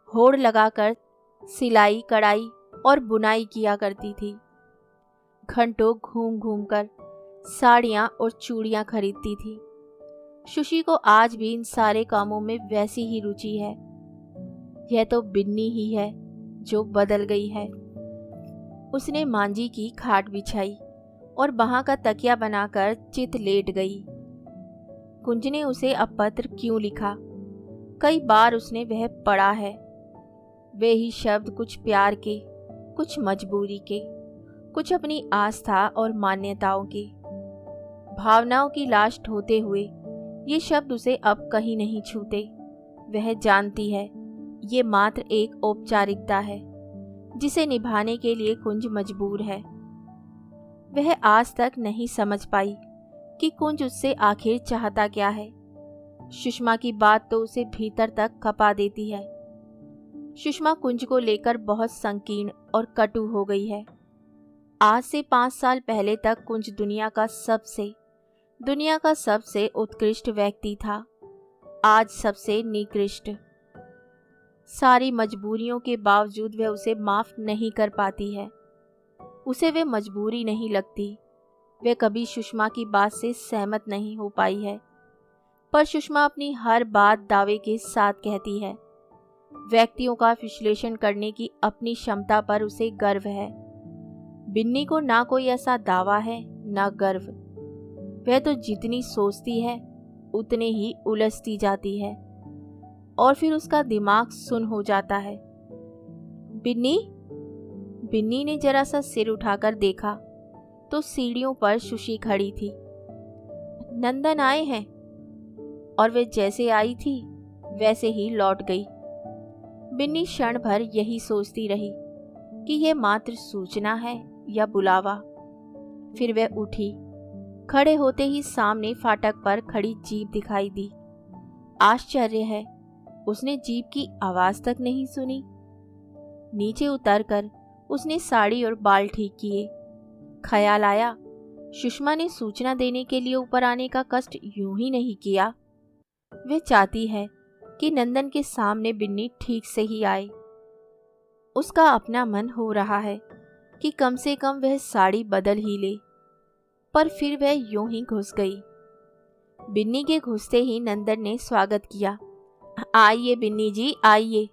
होड़ लगाकर सिलाई, कढ़ाई और बुनाई किया करती थी। घंटों घूम घूम कर साड़ियाँ और चूड़ियाँ खरीदती थी। सुशी को आज भी इन सारे कामों में वैसी ही रुचि है। यह तो बिन्नी ही है जो बदल गई है। उसने मांझी की खाट बिछाई और वहां का तकिया बनाकर चित लेट गई। कुंज ने उसे अब पत्र क्यों लिखा, कई बार उसने वह पढ़ा है। वे ही शब्द, कुछ प्यार के, कुछ मजबूरी के, कुछ अपनी आस्था और मान्यताओं के। भावनाओं की लाश ढोते हुए ये शब्द उसे अब कहीं नहीं छूते। वह जानती है ये मात्र एक औपचारिकता है जिसे निभाने के लिए कुंज मजबूर है। वह आज तक नहीं समझ पाई कि कुंज उससे आखिर चाहता क्या है। सुषमा की बात तो उसे भीतर तक खपा देती है। सुषमा कुंज को लेकर बहुत संकीर्ण और कटु हो गई है। आज से 5 साल पहले तक कुंज दुनिया का सबसे उत्कृष्ट व्यक्ति था, आज सबसे निकृष्ट। सारी मजबूरियों के बावजूद वह उसे माफ नहीं कर पाती है। उसे वे मजबूरी नहीं लगती। वह कभी सुषमा की बात से सहमत नहीं हो पाई है, पर सुषमा अपनी हर बात दावे के साथ कहती है। व्यक्तियों का विश्लेषण करने की अपनी क्षमता पर उसे गर्व है। बिन्नी को ना कोई ऐसा दावा है, ना गर्व। वह तो जितनी सोचती है उतने ही उलझती जाती है और फिर उसका दिमाग सुन्न हो जाता है। बिन्नी ने जरा सा सिर उठाकर देखा तो सीढ़ियों पर सुशी खड़ी थी। नंदन आए हैं। और वे जैसे आई थी वैसे ही लौट गई। बिन्नी क्षण भर यही सोचती रही कि यह मात्र सूचना है या बुलावा। फिर वह उठी। खड़े होते ही सामने फाटक पर खड़ी जीप दिखाई दी। आश्चर्य है, उसने जीप की आवाज तक नहीं सुनी। नीचे उतरकर उसने साड़ी और बाल ठीक किए। ख्याल आया, सुषमा ने सूचना देने के लिए ऊपर आने का कष्ट यूं ही नहीं किया। वह चाहती है कि नंदन के सामने बिन्नी ठीक से ही आए। उसका अपना मन हो रहा है कि कम से कम वह साड़ी बदल ही ले, पर फिर वह यूं ही घुस गई। बिन्नी के घुसते ही नंदन ने स्वागत किया। आइए बिन्नी जी, आइए।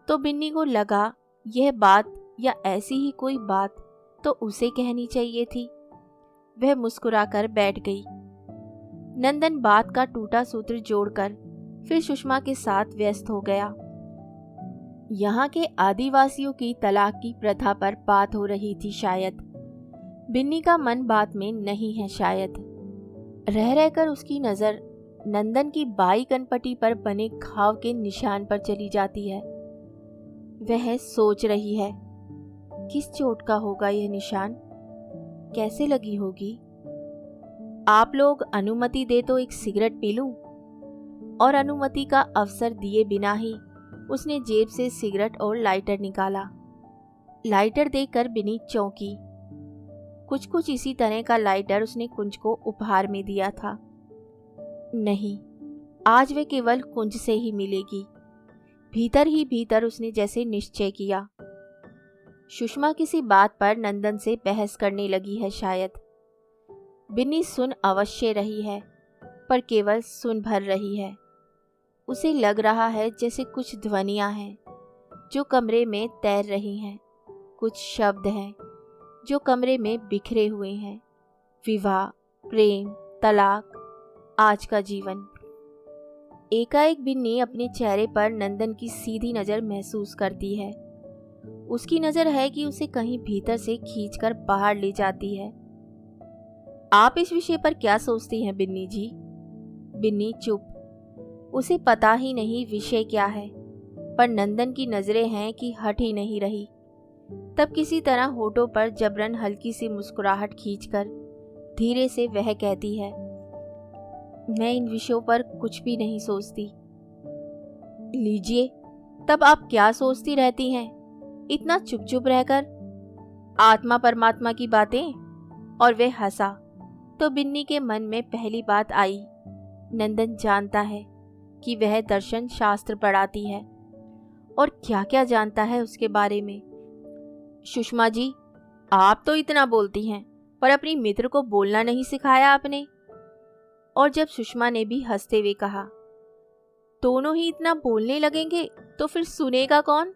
तो बिन्नी को लगा यह बात या ऐसी ही कोई बात तो उसे कहनी चाहिए थी। वह मुस्कुराकर बैठ गई। नंदन बात का टूटा सूत्र जोड़कर फिर सुषमा के साथ व्यस्त हो गया। यहाँ के आदिवासियों की तलाक की प्रथा पर बात हो रही थी शायद। बिन्नी का मन बात में नहीं है शायद। रह रहकर उसकी नज़र नंदन की बाई कनपटी पर बने घाव के निशान पर चली जाती है। वह सोच रही है, किस चोट का होगा यह निशान, कैसे लगी होगी। आप लोग अनुमति दे तो एक सिगरेट पी लूं। और अनुमति का अवसर दिए बिना ही उसने जेब से सिगरेट और लाइटर निकाला। लाइटर देखकर बिन्नी चौंकी। कुछ इसी तरह का लाइटर उसने कुंज को उपहार में दिया था। नहीं, आज वे केवल कुंज से ही मिलेगी। भीतर ही भीतर उसने जैसे निश्चय किया। सुषमा किसी बात पर नंदन से बहस करने लगी है शायद। बिन्नी सुन अवश्य रही है, पर केवल सुन भर रही है। उसे लग रहा है जैसे कुछ ध्वनियां हैं जो कमरे में तैर रही हैं, कुछ शब्द हैं जो कमरे में बिखरे हुए हैं। विवाह, प्रेम, तलाक, आज का जीवन। एकाएक बिन्नी अपने चेहरे पर नंदन की सीधी नज़र महसूस करती है। उसकी नज़र है कि उसे कहीं भीतर से खींचकर बाहर ले जाती है। आप इस विषय पर क्या सोचती हैं बिन्नी जी? बिन्नी चुप। उसे पता ही नहीं विषय क्या है, पर नंदन की नजरें हैं कि हट ही नहीं रही। तब किसी तरह होठों पर जबरन हल्की सी मुस्कुराहट खींचकर धीरे से वह कहती है, मैं इन विषयों पर कुछ भी नहीं सोचती। लीजिए, तब आप क्या सोचती रहती हैं इतना चुप चुप रहकर? आत्मा परमात्मा की बातें। और वे हंसा तो बिन्नी के मन में पहली बात आई, नंदन जानता है कि वह दर्शन शास्त्र पढ़ाती है और क्या क्या जानता है उसके बारे में। सुषमा जी, आप तो इतना बोलती हैं, पर अपनी मित्र को बोलना नहीं सिखाया आपने। और जब सुषमा ने भी हंसते हुए कहा, दोनों ही इतना बोलने लगेंगे तो फिर सुनेगा कौन?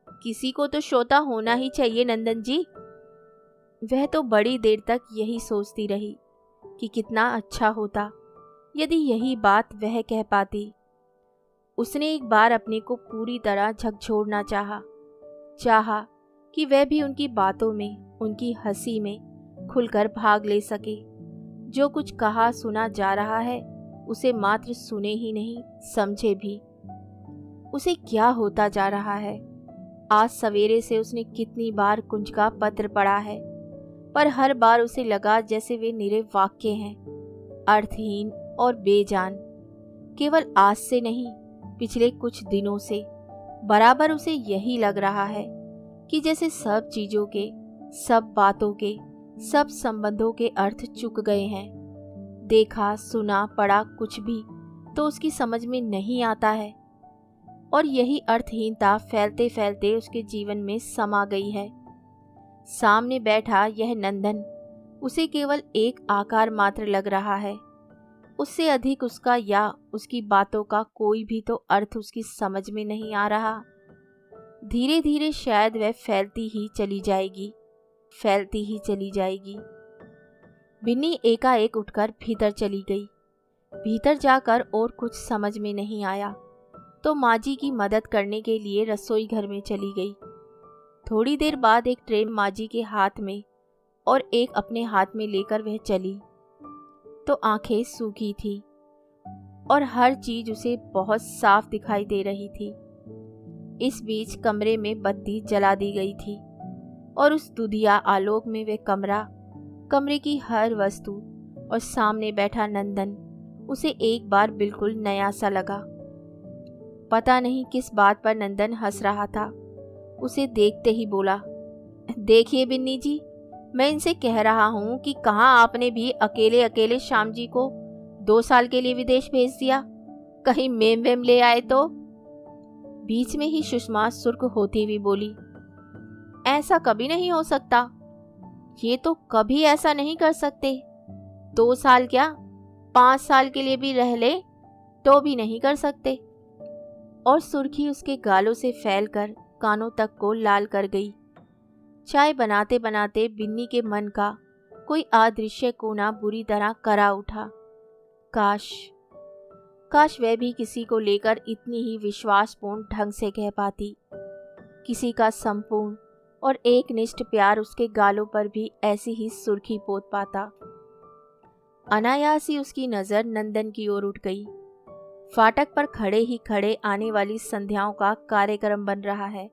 किसी को तो श्रोता होना ही चाहिए नंदन जी। वह तो बड़ी देर तक यही सोचती रही कि कितना अच्छा होता यदि यही बात वह कह पाती। उसने एक बार अपने को पूरी तरह झकझोरना चाहा कि वह भी उनकी बातों में, उनकी हंसी में खुलकर भाग ले सके। जो कुछ कहा सुना जा रहा है उसे मात्र सुने ही नहीं, समझे भी। उसे क्या होता जा रहा है? आज सवेरे से उसने कितनी बार कुंज का पत्र पढ़ा है, पर हर बार उसे लगा जैसे वे निरे वाक्य हैं, अर्थहीन और बेजान। केवल आज से नहीं, पिछले कुछ दिनों से बराबर उसे यही लग रहा है कि जैसे सब चीजों के, सब बातों के, सब संबंधों के अर्थ चुक गए हैं। देखा, सुना, पढ़ा कुछ भी तो उसकी समझ में नहीं आता है। और यही अर्थहीनता फैलते फैलते उसके जीवन में समा गई है। सामने बैठा यह नंदन उसे केवल एक आकार मात्र लग रहा है। उससे अधिक उसका या उसकी बातों का कोई भी तो अर्थ उसकी समझ में नहीं आ रहा। धीरे धीरे शायद वह फैलती ही चली जाएगी, फैलती ही चली जाएगी। बिन्नी एकाएक उठकर भीतर चली गई। भीतर जाकर और कुछ समझ में नहीं आया तो माजी की मदद करने के लिए रसोई घर में चली गई। थोड़ी देर बाद एक ट्रे माजी के हाथ में और एक अपने हाथ में लेकर वह चली तो आंखें सूखी थी और हर चीज उसे बहुत साफ दिखाई दे रही थी। इस बीच कमरे में बत्ती जला दी गई थी और उस दुधिया आलोक में वह कमरे की हर वस्तु और सामने बैठा नंदन उसे एक बार बिल्कुल नया सा लगा। पता नहीं किस बात पर नंदन हंस रहा था। उसे देखते ही बोला, देखिए बिन्नी जी, मैं इनसे कह रहा हूँ कि कहाँ आपने भी अकेले अकेले श्याम जी को 2 साल के लिए विदेश भेज दिया, कहीं मेम वेम ले आए तो। बीच में ही सुषमा सुर्ख होती हुई बोली, ऐसा कभी नहीं हो सकता, ये तो कभी ऐसा नहीं कर सकते। 2 साल क्या, 5 साल के लिए भी रह ले तो भी नहीं कर सकते। और सुर्खी उसके गालों से फैलकर कानों तक को लाल कर गई। चाय बनाते बनाते बिन्नी के मन का कोई अदृश्य कोना बुरी तरह करा उठा। काश काश वह भी किसी को लेकर इतनी ही विश्वासपूर्ण ढंग से कह पाती। किसी का संपूर्ण और एकनिष्ठ प्यार उसके गालों पर भी ऐसी ही सुर्खी पोत पाता। अनायास ही उसकी नज़र नंदन की ओर उठ गई। फाटक पर खड़े ही खड़े आने वाली संध्याओं का कार्यक्रम बन रहा है।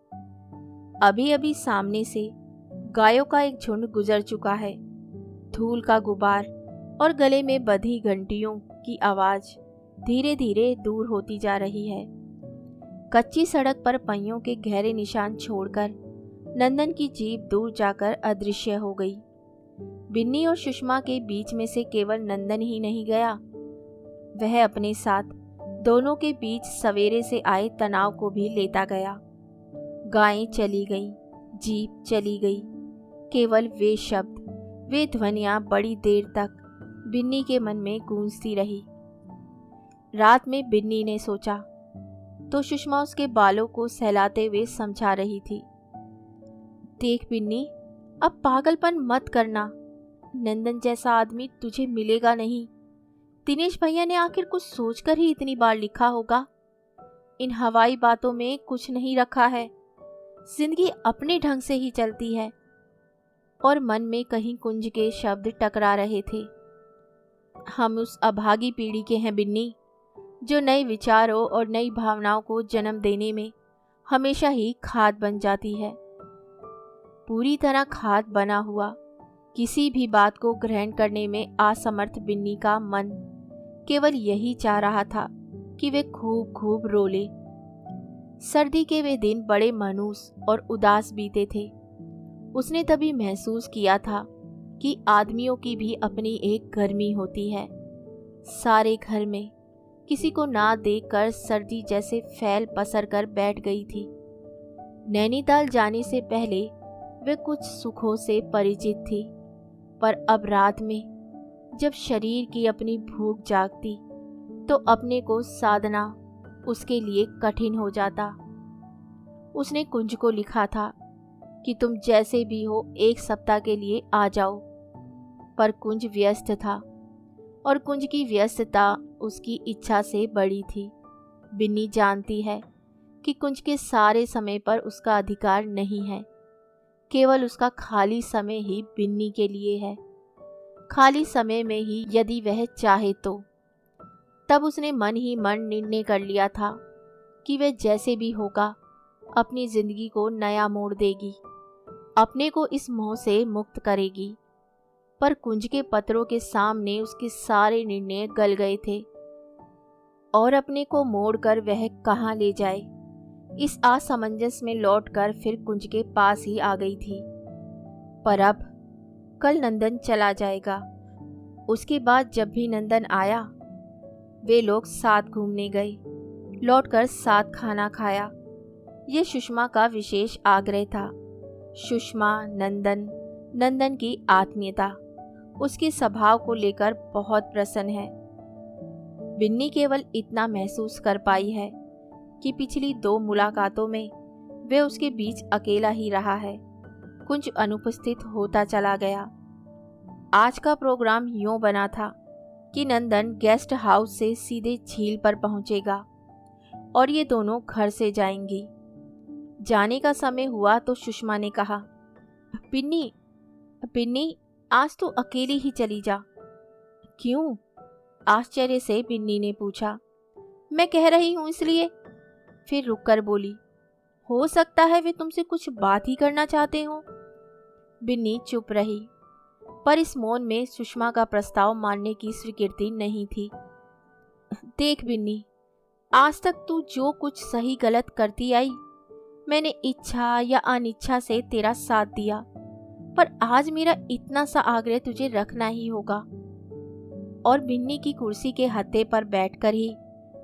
अभी अभी सामने से गायों का एक झुंड गुजर चुका है। धूल का गुबार और गले में बंधी घंटियों की आवाज धीरे धीरे दूर होती जा रही है। कच्ची सड़क पर पहियों के गहरे निशान छोड़कर नंदन की जीप दूर जाकर अदृश्य हो गई। बिन्नी और सुषमा के बीच में से केवल नंदन ही नहीं गया, वह अपने साथ दोनों के बीच सवेरे से आए तनाव को भी लेता गया। गायें चली गईं, जीप चली गई। केवल वे शब्द, वे ध्वनियां बड़ी देर तक बिन्नी के मन में गूंजती रही। रात में बिन्नी ने सोचा तो सुषमा उसके बालों को सहलाते हुए समझा रही थी, देख बिन्नी, अब पागलपन मत करना। नंदन जैसा आदमी तुझे मिलेगा नहीं। दिनेश भैया ने आखिर कुछ सोचकर ही इतनी बार लिखा होगा। इन हवाई बातों में कुछ नहीं रखा है। जिंदगी अपने ढंग से ही चलती है। और मन में कहीं कुंज के शब्द टकरा रहे थे। हम उस अभागी पीढ़ी के हैं बिन्नी, जो नए विचारों और नई भावनाओं को जन्म देने में हमेशा ही खाद बन जाती है। पूरी तरह खाद बना हुआ किसी भी बात को ग्रहण करने में असमर्थ बिन्नी का मन केवल यही चाह रहा था कि वे खूब खूब रोले। सर्दी के वे दिन बड़े मायूस और उदास बीते थे। उसने तभी महसूस किया था कि आदमियों की भी अपनी एक गर्मी होती है। सारे घर में किसी को ना देखकर सर्दी जैसे फैल पसर कर बैठ गई थी। नैनीताल जाने से पहले वे कुछ सुखों से परिचित थी, पर अब रात में जब शरीर की अपनी भूख जागती तो अपने को साधना उसके लिए कठिन हो जाता। उसने कुंज को लिखा था कि तुम जैसे भी हो 1 सप्ताह के लिए आ जाओ, पर कुंज व्यस्त था और कुंज की व्यस्तता उसकी इच्छा से बड़ी थी। बिन्नी जानती है कि कुंज के सारे समय पर उसका अधिकार नहीं है। केवल उसका खाली समय ही बिन्नी के लिए है। खाली समय में ही यदि वह चाहे तो। तब उसने मन ही मन निर्णय कर लिया था कि वह जैसे भी होगा अपनी जिंदगी को नया मोड़ देगी, अपने को इस मोह से मुक्त करेगी। पर कुंज के पत्रों के सामने उसके सारे निर्णय गल गए थे और अपने को मोड़कर वह कहाँ ले जाए, इस असमंजस में लौटकर फिर कुंज के पास ही आ गई थी। पर अब कल नंदन चला जाएगा। उसके बाद जब भी नंदन आया वे लोग साथ घूमने गए, लौटकर साथ खाना खाया। ये सुषमा का विशेष आग्रह था। सुषमा नंदन की आत्मीयता, उसके स्वभाव को लेकर बहुत प्रसन्न है। बिन्नी केवल इतना महसूस कर पाई है कि पिछली 2 मुलाकातों में वे उसके बीच अकेला ही रहा है। कुंज अनुपस्थित होता चला गया। आज का प्रोग्राम यूं बना था कि नंदन गेस्ट हाउस से सीधे झील पर पहुंचेगा और ये दोनों घर से जाएंगी। जाने का समय हुआ तो सुषमा ने कहा, बिन्नी आज तो अकेली ही चली जा। क्यों? आश्चर्य से बिन्नी ने पूछा। मैं कह रही हूं इसलिए। फिर रुककर बोली, हो सकता है वे तुमसे कुछ बात ही करना चाहते हो। बिन्नी चुप रही, पर इस मौन में सुषमा का प्रस्ताव मानने की स्वीकृति नहीं थी। देख बिन्नी, आज तक तू जो कुछ सही गलत करती आई, मैंने इच्छा या अनिच्छा से तेरा साथ दिया, पर आज मेरा इतना सा आग्रह तुझे रखना ही होगा। और बिन्नी की कुर्सी के हत्थे पर बैठकर ही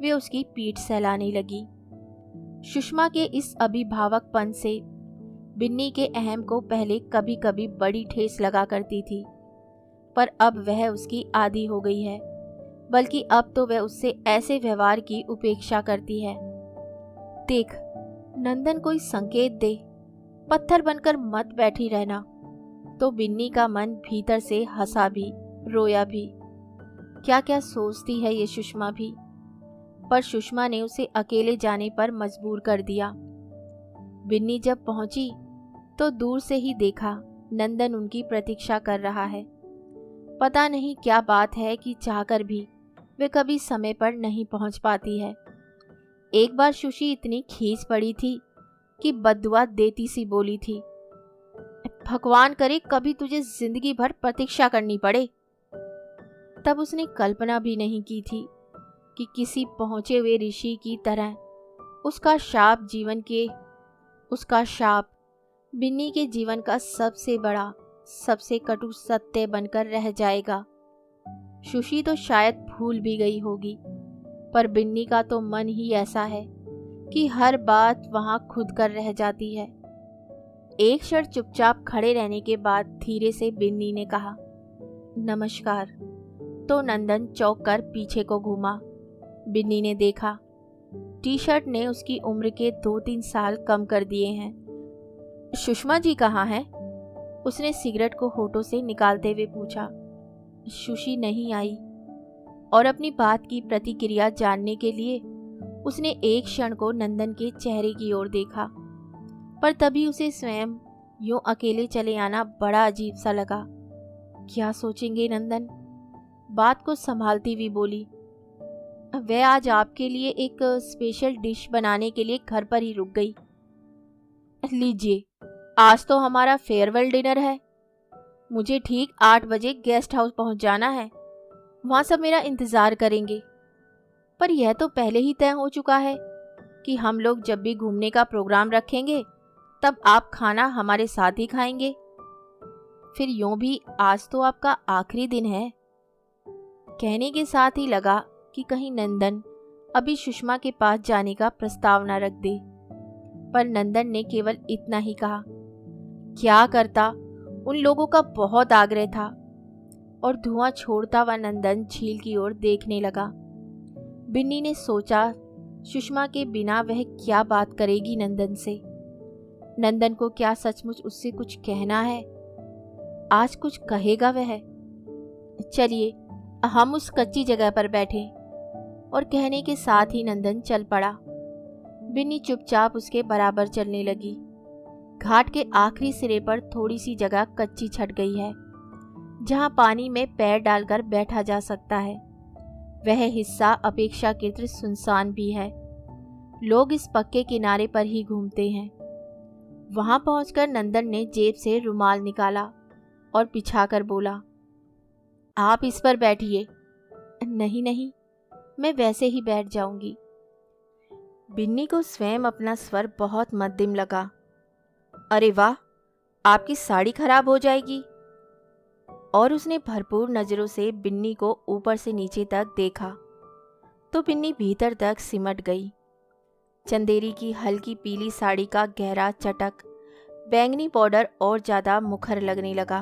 वे उसकी पीठ सहलाने लगी। सुषमा के इस अभिभावकपन से बिन्नी के अहम को पहले कभी कभी बड़ी ठेस लगा करती थी, पर अब वह उसकी आदी हो गई है। बल्कि अब तो वह उससे ऐसे व्यवहार की उपेक्षा करती है। देख, नंदन कोई संकेत दे, पत्थर बनकर मत बैठी रहना। तो बिन्नी का मन भीतर से हंसा भी रोया भी। क्या क्या सोचती है ये सुषमा भी। पर सुषमा ने उसे अकेले जाने पर मजबूर कर दिया। बिन्नी जब पहुंची तो दूर से ही देखा नंदन उनकी प्रतीक्षा कर रहा है। पता नहीं क्या बात है कि चाहकर भी वे कभी समय पर नहीं पहुंच पाती है। एक बार सुशी इतनी खींच पड़ी थी कि बद्दुआ देती सी बोली थी, भगवान करे कभी तुझे जिंदगी भर प्रतीक्षा करनी पड़े। तब उसने कल्पना भी नहीं की थी कि किसी पहुंचे हुए ऋषि की तरह उसका शाप बिन्नी के जीवन का सबसे बड़ा, सबसे कटु सत्य बनकर रह जाएगा। सुशी तो शायद भूल भी गई होगी, पर बिन्नी का तो मन ही ऐसा है कि हर बात वहां खुद कर रह जाती है। एक क्षण चुपचाप खड़े रहने के बाद धीरे से बिन्नी ने कहा, नमस्कार। तो नंदन चौंक कर पीछे को घूमा। बिन्नी ने देखा टी शर्ट ने उसकी उम्र के 2-3 साल कम कर दिए हैं। सुषमा जी कहाँ हैं? उसने सिगरेट को होठों से निकालते हुए पूछा। सुशी नहीं आई और अपनी बात की प्रतिक्रिया जानने के लिए उसने एक क्षण को नंदन के चेहरे की ओर देखा, पर तभी उसे स्वयं यूं अकेले चले आना बड़ा अजीब सा लगा। क्या सोचेंगे नंदन? बात को संभालती हुई बोली, वह आज आपके लिए एक स्पेशल डिश बनाने के लिए घर पर ही रुक गई। लीजिए, आज तो हमारा फेयरवेल डिनर है। मुझे ठीक 8 बजे गेस्ट हाउस पहुंच जाना है। वहां सब मेरा इंतजार करेंगे। पर यह तो पहले ही तय हो चुका है कि हम लोग जब भी घूमने का प्रोग्राम रखेंगे तब आप खाना हमारे साथ ही खाएंगे। फिर यूं भी आज तो आपका आखिरी दिन है। कहने के साथ ही लगा कि कहीं नंदन अभी सुषमा के पास जाने का प्रस्ताव न रख दे, पर नंदन ने केवल इतना ही कहा। क्या करता, उन लोगों का बहुत आग्रह था। और धुआं छोड़ता हुआ नंदन झील की ओर देखने लगा। बिन्नी ने सोचा सुषमा के बिना वह क्या बात करेगी नंदन से। नंदन को क्या सचमुच उससे कुछ कहना है? आज कुछ कहेगा वह? चलिए हम उस कच्ची जगह पर बैठे। और कहने के साथ ही नंदन चल पड़ा। बिन्नी चुपचाप उसके बराबर चलने लगी। घाट के आखिरी सिरे पर थोड़ी सी जगह कच्ची छट गई है, जहां पानी में पैर डालकर बैठा जा सकता है। वह हिस्सा अपेक्षाकृत सुनसान भी है। लोग इस पक्के किनारे पर ही घूमते हैं। वहां पहुंचकर नंदन ने जेब से रुमाल निकाला और बिछाकर बोला, आप इस पर बैठिए। नहीं नहीं, मैं वैसे ही बैठ जाऊंगी। बिन्नी को स्वयं अपना स्वर बहुत मध्यम लगा। अरे वाह, आपकी साड़ी खराब हो जाएगी। और उसने भरपूर नजरों से बिन्नी को ऊपर से नीचे तक देखा तो बिन्नी भीतर तक सिमट गई। चंदेरी की हल्की पीली साड़ी का गहरा चटक बैंगनी बॉर्डर और ज्यादा मुखर लगने लगा।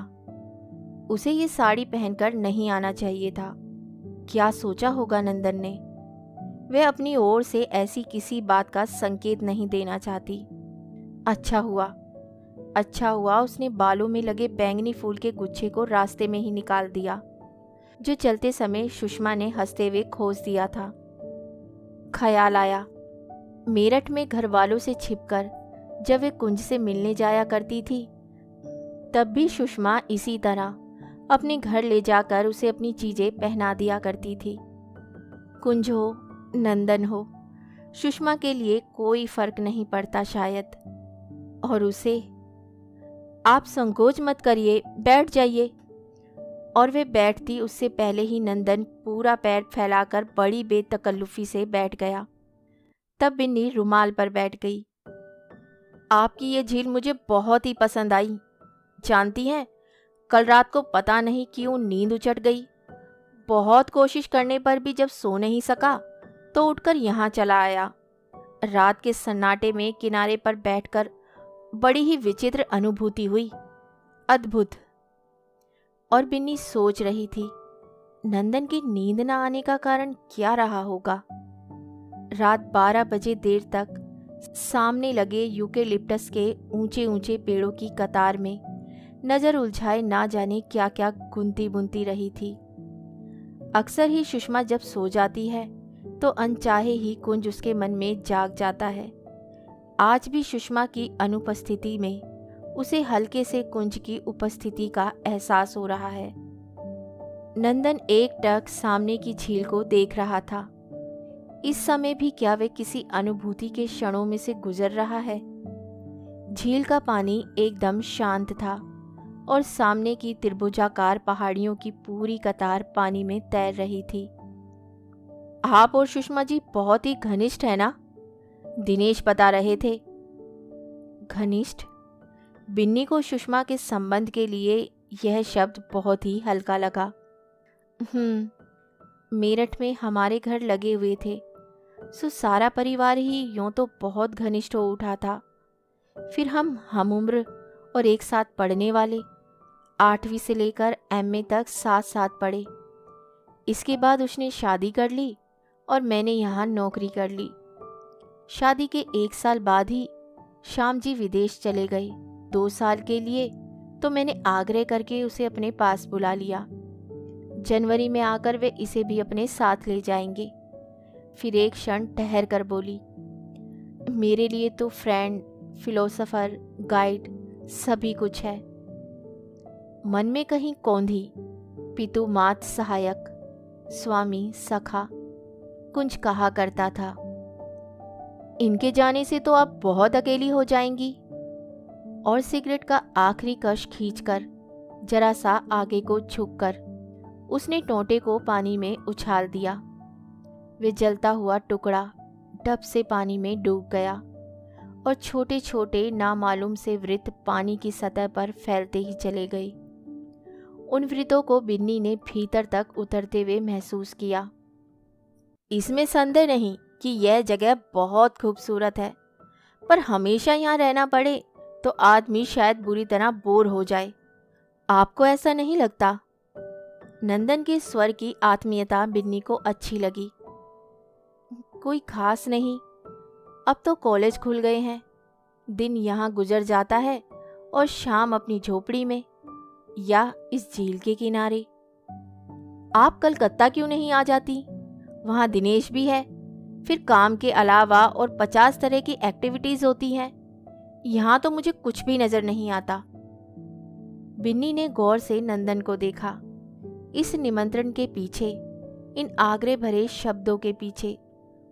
उसे ये साड़ी पहनकर नहीं आना चाहिए था। क्या सोचा होगा नंदन ने? वह अपनी ओर से ऐसी किसी बात का संकेत नहीं देना चाहती। अच्छा हुआ उसने बालों में लगे बैंगनी फूल के गुच्छे को रास्ते में ही निकाल दिया, जो चलते समय सुषमा ने हंसते हुए खोज दिया था। ख्याल आया, मेरठ में घर वालों से छिपकर जब वे कुंज से मिलने जाया करती थी, तब भी सुषमा इसी तरह अपने घर ले जाकर उसे अपनी चीजें पहना दिया करती थी। कुंज हो, नंदन हो, सुषमा के लिए कोई फर्क नहीं पड़ता शायद। और उसे, आप संकोच मत करिए, बैठ जाइए। और वे बैठती उससे पहले ही नंदन पूरा पैर फैलाकर बड़ी बेतकल्लुफी से बैठ गया। तब बिन्नी रुमाल पर बैठ गई। आपकी ये झील मुझे बहुत ही पसंद आई। जानती हैं, कल रात को पता नहीं क्यों नींद उचट गई। बहुत कोशिश करने पर भी जब सो नहीं सका तो उठकर यहाँ चला आया। रात के सन्नाटे में किनारे पर बैठकर बड़ी ही विचित्र अनुभूति हुई, अद्भुत। और बिन्नी सोच रही थी, नंदन की नींद न आने का कारण क्या रहा होगा। रात 12 बजे देर तक सामने लगे यूकेलिप्टस के ऊंचे ऊंचे पेड़ों की कतार में नजर उलझाए ना जाने क्या क्या गुनती बुनती रही थी। अक्सर ही सुषमा जब सो जाती है तो अनचाहे ही कुंज उसके मन में जाग जाता है। आज भी सुषमा की अनुपस्थिति में उसे हल्के से कुंज की उपस्थिति का एहसास हो रहा है। नंदन एकटक सामने की झील को देख रहा था। इस समय भी क्या वह किसी अनुभूति के क्षणों में से गुजर रहा है? झील का पानी एकदम शांत था और सामने की त्रिभुजाकार पहाड़ियों की पूरी कतार पानी में तैर रही थी। आप और सुषमा जी बहुत ही घनिष्ठ है ना? दिनेश बता रहे थे। घनिष्ठ? बिन्नी को सुषमा के संबंध के लिए यह शब्द बहुत ही हल्का लगा। मेरठ में हमारे घर लगे हुए थे, सो सारा परिवार ही यूं तो बहुत घनिष्ठ हो उठा था। फिर हम उम्र और एक साथ पढ़ने वाले, 8वीं से लेकर MA तक साथ साथ पढ़े। इसके बाद उसने शादी कर ली और मैंने यहाँ नौकरी कर ली। शादी के 1 साल बाद ही श्याम जी विदेश चले गए 2 साल के लिए, तो मैंने आग्रह करके उसे अपने पास बुला लिया। जनवरी में आकर वे इसे भी अपने साथ ले जाएंगे। फिर एक क्षण ठहर कर बोली, मेरे लिए तो फ्रेंड, फिलोसोफर, गाइड सभी कुछ है। मन में कहीं कौंधी, पितु मात सहायक, स्वामी सखा, कुंज कहा करता था। इनके जाने से तो आप बहुत अकेली हो जाएंगी। और सिगरेट का आखिरी कश खींचकर जरा सा आगे को झुककर उसने टोंटे को पानी में उछाल दिया। वे जलता हुआ टुकड़ा डब से पानी में डूब गया और छोटे छोटे नामालूम से वृत्त पानी की सतह पर फैलते ही चले गए। उन वृत्तों को बिन्नी ने भीतर तक उतरते हुए महसूस किया। इसमें संदेह नहीं कि यह जगह बहुत खूबसूरत है, पर हमेशा यहाँ रहना पड़े तो आदमी शायद बुरी तरह बोर हो जाए। आपको ऐसा नहीं लगता? नंदन के स्वर की आत्मीयता बिन्नी को अच्छी लगी। कोई खास नहीं, अब तो कॉलेज खुल गए हैं। दिन यहाँ गुजर जाता है और शाम अपनी झोपड़ी में या इस झील के किनारे। आप कलकत्ता क्यों नहीं आ जाती? वहाँ दिनेश भी है। फिर काम के अलावा और 50 तरह की एक्टिविटीज होती हैं। यहाँ तो मुझे कुछ भी नजर नहीं आता। बिन्नी ने गौर से नंदन को देखा। इस निमंत्रण के पीछे, इन आग्रह भरे शब्दों के पीछे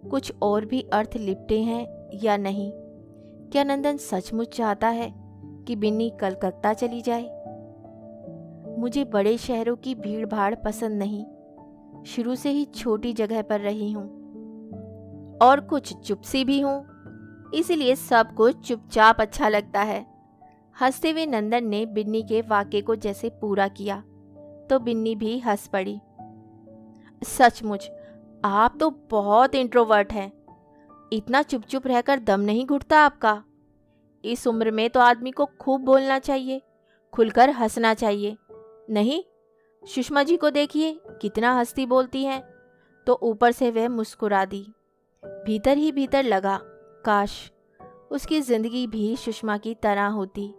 कुछ और भी अर्थ लिपटे हैं या नहीं? क्या नंदन सचमुच चाहता है कि बिन्नी कलकत्ता चली जाए? मुझे बड़े शहरों की भीड़ भाड़ पसंद नहीं। शुरू से ही छोटी जगह पर रही हूँ और कुछ चुपसी भी हूँ, इसलिए सब कुछ चुपचाप अच्छा लगता है। हंसते हुए नंदन ने बिन्नी के वाक्य को जैसे पूरा किया तो बिन्नी भी हंस पड़ी। सचमुच आप तो बहुत इंट्रोवर्ट हैं। इतना चुप चुप रहकर दम नहीं घुटता आपका? इस उम्र में तो आदमी को खूब बोलना चाहिए, खुलकर हंसना चाहिए। नहीं, सुषमा जी को देखिए कितना हंसती बोलती हैं। तो ऊपर से वह मुस्कुरा दी। भीतर ही भीतर लगा, काश उसकी जिंदगी भी सुषमा की तरह होती,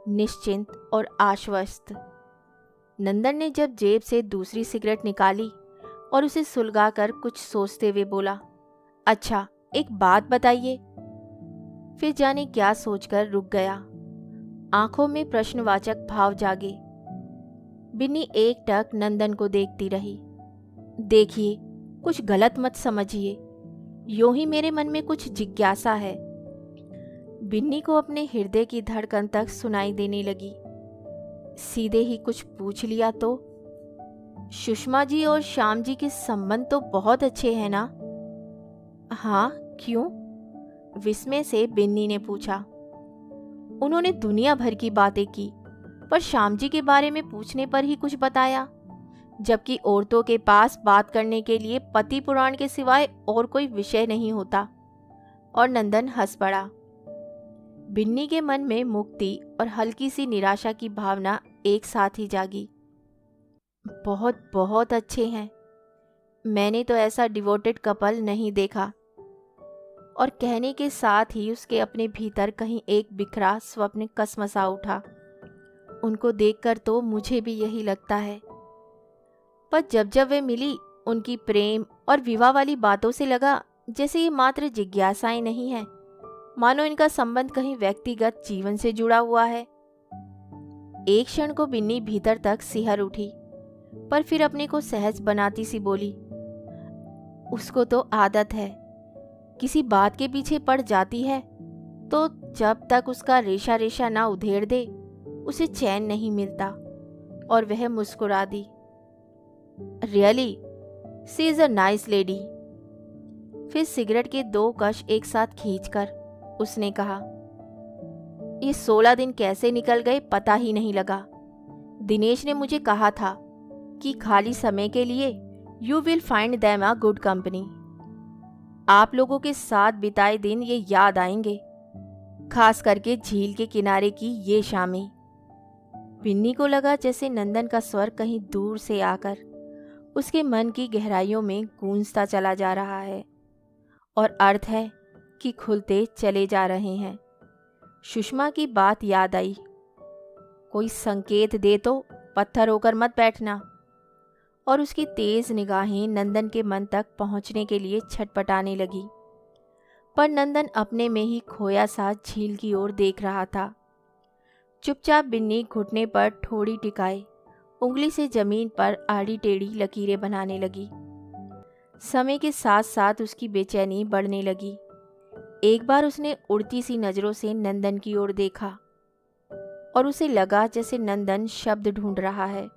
निश्चिंत और आश्वस्त। नंदन ने जब जेब से दूसरी सिगरेट निकाली और उसे सुलगाकर कुछ सोचते हुए बोला, अच्छा एक बात बताइए। फिर जाने क्या सोचकर रुक गया। आंखों में प्रश्नवाचक भाव जागे। बिन्नी एकटक नंदन को देखती रही। देखिए, कुछ गलत मत समझिए, यूं ही मेरे मन में कुछ जिज्ञासा है। बिन्नी को अपने हृदय की धड़कन तक सुनाई देने लगी। सीधे ही कुछ पूछ लिया तो? सुषमा जी और श्याम जी के संबंध तो बहुत अच्छे हैं ना? हाँ, क्यों? विस्मय से बिन्नी ने पूछा। उन्होंने दुनिया भर की बातें की, पर श्याम जी के बारे में पूछने पर ही कुछ बताया, जबकि औरतों के पास बात करने के लिए पति पुराण के सिवाय और कोई विषय नहीं होता। और नंदन हंस पड़ा। बिन्नी के मन में मुक्ति और हल्की सी निराशा की भावना एक साथ ही जागी। बहुत बहुत अच्छे हैं। मैंने तो ऐसा डिवोटेड कपल नहीं देखा। और कहने के साथ ही उसके अपने भीतर कहीं एक बिखरा स्वप्न कसमसा उठा। उनको देखकर तो मुझे भी यही लगता है। पर जब जब वे मिली उनकी प्रेम और विवाह वाली बातों से लगा जैसे ये मात्र जिज्ञासाएं नहीं है, मानो इनका संबंध कहीं व्यक्तिगत जीवन से जुड़ा हुआ है। एक क्षण को बिन्नी भीतर तक सिहर उठी, पर फिर अपने को सहज बनाती सी बोली, उसको तो आदत है, किसी बात के पीछे पड़ जाती है तो जब तक उसका रेशा रेशा ना उधेड़ दे उसे चैन नहीं मिलता। और वह मुस्कुरा दी। Really, she is a nice lady. फिर सिगरेट के 2 कश एक साथ खींचकर उसने कहा, ये 16 दिन कैसे निकल गए पता ही नहीं लगा। दिनेश ने मुझे कहा था कि खाली समय के लिए you will find them a good company. आप लोगों के साथ बिताए दिन ये याद आएंगे, खास करके झील के किनारे की ये शामें। बिन्नी को लगा जैसे नंदन का स्वर कहीं दूर से आकर उसके मन की गहराइयों में गूंजता चला जा रहा है और अर्थ है कि खुलते चले जा रहे हैं। सुषमा की बात याद आई, कोई संकेत दे तो पत्थर होकर मत बैठना। और उसकी तेज निगाहें नंदन के मन तक पहुंचने के लिए छटपटाने लगी, पर नंदन अपने में ही खोया सा झील की ओर देख रहा था। चुपचाप बिन्नी घुटने पर ठोड़ी टिकाए उंगली से जमीन पर आड़ी टेढ़ी लकीरें बनाने लगी। समय के साथ साथ उसकी बेचैनी बढ़ने लगी। एक बार उसने उड़ती सी नज़रों से नंदन की ओर देखा और उसे लगा जैसे नंदन शब्द ढूंढ रहा है।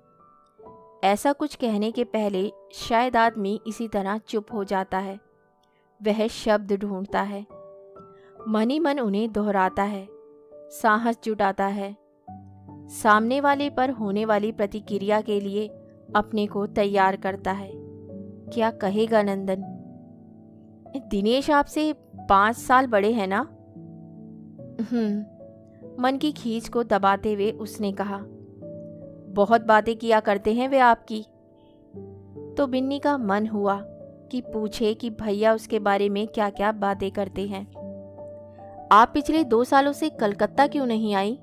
ऐसा कुछ कहने के पहले शायद आदमी इसी तरह चुप हो जाता है, वह शब्द ढूंढता है, मन ही मन उन्हें दोहराता है, साहस जुटाता है, सामने वाले पर होने वाली प्रतिक्रिया के लिए अपने को तैयार करता है। क्या कहेगा नंदन? दिनेश आपसे 5 साल बड़े हैं ना? मन की खींच को दबाते हुए उसने कहा, बहुत बातें किया करते हैं वे आपकी। तो बिन्नी का मन हुआ कि पूछे कि भैया उसके बारे में क्या क्या बातें करते हैं। आप पिछले 2 सालों से कलकत्ता क्यों नहीं आई?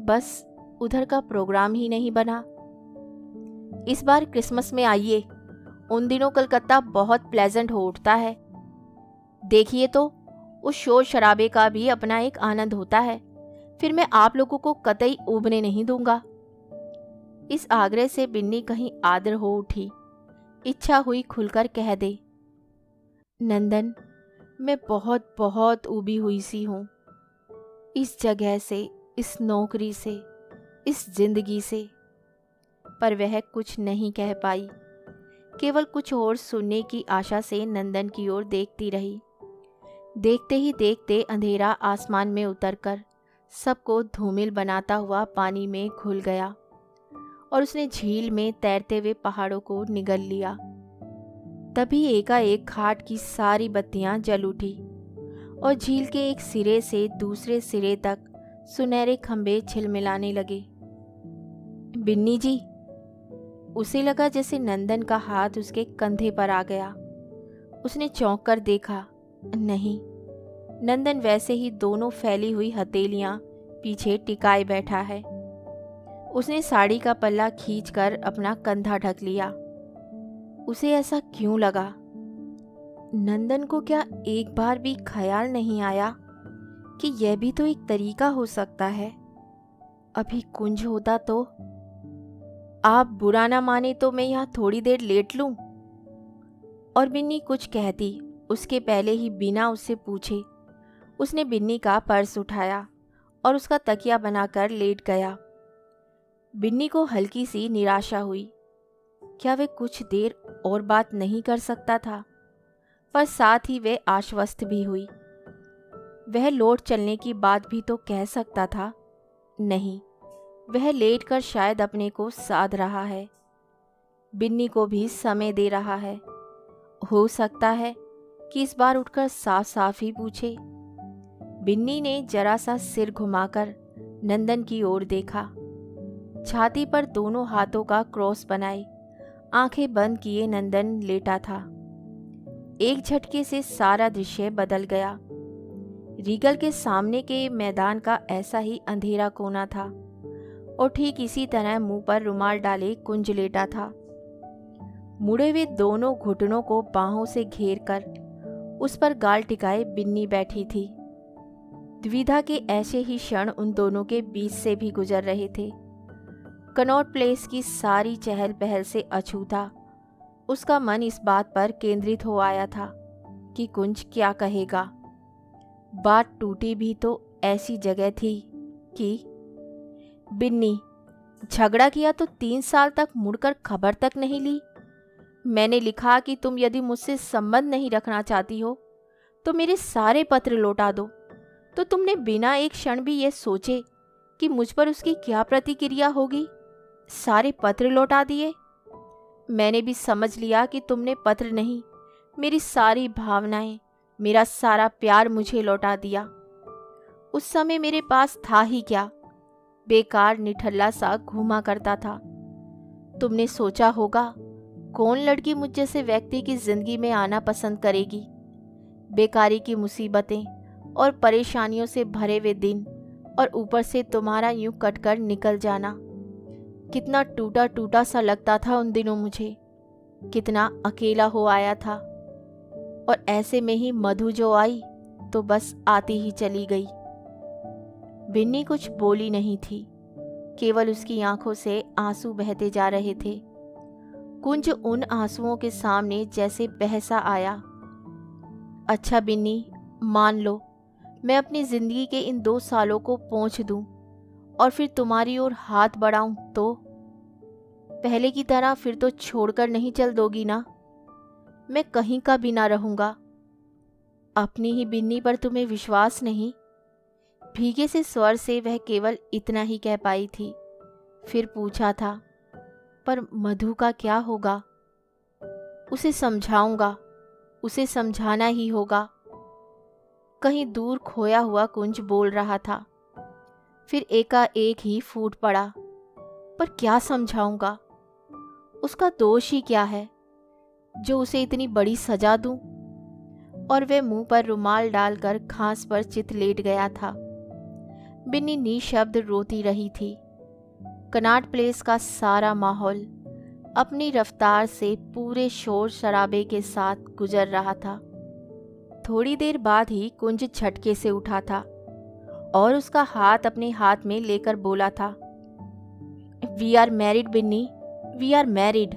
बस उधर का प्रोग्राम ही नहीं बना। इस बार क्रिसमस में आइए, उन दिनों कलकत्ता बहुत प्लेजेंट हो उठता है। देखिए तो उस शोर शराबे का भी अपना एक आनंद होता है। फिर मैं आप लोगों को कतई उबने नहीं दूंगा। इस आग्रह से बिन्नी कहीं आदर हो उठी। इच्छा हुई खुलकर कह दे, नंदन, मैं बहुत बहुत ऊबी हुई सी हूँ, इस जगह से, इस नौकरी से, इस जिंदगी से। पर वह कुछ नहीं कह पाई, केवल कुछ और सुनने की आशा से नंदन की ओर देखती रही। देखते ही देखते अंधेरा आसमान में उतरकर सबको धूमिल बनाता हुआ पानी में घुल गया और उसने झील में तैरते हुए पहाड़ों को निगल लिया। तभी एकाएक घाट की सारी बत्तियां जल उठी और झील के एक सिरे से दूसरे सिरे तक सुनहरे खंभे झिलमिलाने लगे। बिन्नी जी, उसे लगा जैसे नंदन का हाथ उसके कंधे पर आ गया। उसने चौंक कर देखा, नहीं, नंदन वैसे ही दोनों फैली हुई हथेलियां पीछे टिकाए बैठा है। उसने साड़ी का पल्ला खींचकर अपना कंधा ढक लिया। उसे ऐसा क्यों लगा? नंदन को क्या एक बार भी ख्याल नहीं आया कि यह भी तो एक तरीका हो सकता है? अभी कुंज होता तो। आप बुरा ना माने तो मैं यहाँ थोड़ी देर लेट लूं? और बिन्नी कुछ कहती उसके पहले ही बिना उससे पूछे उसने बिन्नी का पर्स उठाया और उसका तकिया बनाकर लेट गया। बिन्नी को हल्की सी निराशा हुई। क्या वे कुछ देर और बात नहीं कर सकता था? पर साथ ही वे आश्वस्त भी हुई। वह लौट चलने की बात भी तो कह सकता था। नहीं, वह लेटकर शायद अपने को साध रहा है, बिन्नी को भी समय दे रहा है। हो सकता है कि इस बार उठकर साफ साफ ही पूछे। बिन्नी ने जरा सा सिर घुमाकर नंदन की ओर देखा। छाती पर दोनों हाथों का क्रॉस बनाए आंखें बंद किए नंदन लेटा था। एक झटके से सारा दृश्य बदल गया। रीगल के सामने के मैदान का ऐसा ही अंधेरा कोना था और ठीक इसी तरह मुंह पर रुमाल डाले कुंज लेटा था। मुड़े हुए दोनों घुटनों को बाहों से घेर कर उस पर गाल टिकाए बिन्नी बैठी थी। द्विधा के ऐसे ही क्षण उन दोनों के बीच से भी गुजर रहे थे। कनॉट प्लेस की सारी चहल पहल से अछूता उसका मन इस बात पर केंद्रित हो आया था कि कुंज क्या कहेगा। बात टूटी भी तो ऐसी जगह थी कि बिन्नी, झगड़ा किया तो 3 साल तक मुड़कर खबर तक नहीं ली। मैंने लिखा कि तुम यदि मुझसे संबंध नहीं रखना चाहती हो तो मेरे सारे पत्र लौटा दो, तो तुमने बिना एक क्षण भी ये सोचे कि मुझ पर उसकी क्या प्रतिक्रिया होगी सारे पत्र लौटा दिए। मैंने भी समझ लिया कि तुमने पत्र नहीं, मेरी सारी भावनाएं, मेरा सारा प्यार मुझे लौटा दिया। उस समय मेरे पास था ही क्या, बेकार निठल्ला सा घूमा करता था। तुमने सोचा होगा कौन लड़की मुझ जैसे व्यक्ति की जिंदगी में आना पसंद करेगी। बेकारी की मुसीबतें और परेशानियों से भरे हुए दिन और ऊपर से तुम्हारा यूं कटकर निकल जाना। कितना टूटा टूटा सा लगता था उन दिनों मुझे, कितना अकेला हो आया था। और ऐसे में ही मधु जो आई तो बस आती ही चली गई। बिन्नी कुछ बोली नहीं थी, केवल उसकी आंखों से आंसू बहते जा रहे थे। कुंज उन आंसुओं के सामने जैसे बहसा आया। अच्छा बिन्नी, मान लो मैं अपनी जिंदगी के इन 2 सालों को पोंछ दूं और फिर तुम्हारी ओर हाथ बढ़ाऊं तो पहले की तरह फिर तो छोड़कर नहीं चल दोगी ना? मैं कहीं का भी ना रहूंगा। अपनी ही बिन्नी पर तुम्हें विश्वास नहीं? भीगे से स्वर से वह केवल इतना ही कह पाई थी। फिर पूछा था, पर मधु का क्या होगा? उसे समझाऊंगा, उसे समझाना ही होगा। कहीं दूर खोया हुआ कुंज बोल रहा था, फिर एकाएक ही फूट पड़ा। पर क्या समझाऊंगा? उसका दोष ही क्या है जो उसे इतनी बड़ी सजा दूं? और वह मुंह पर रुमाल डालकर घास पर चित लेट गया था। बिन्नी निशब्द रोती रही थी। कनॉट प्लेस का सारा माहौल अपनी रफ्तार से पूरे शोर शराबे के साथ गुजर रहा था। थोड़ी देर बाद ही कुंज झटके से उठा था और उसका हाथ अपने हाथ में लेकर बोला था, we are married Binni, we are married.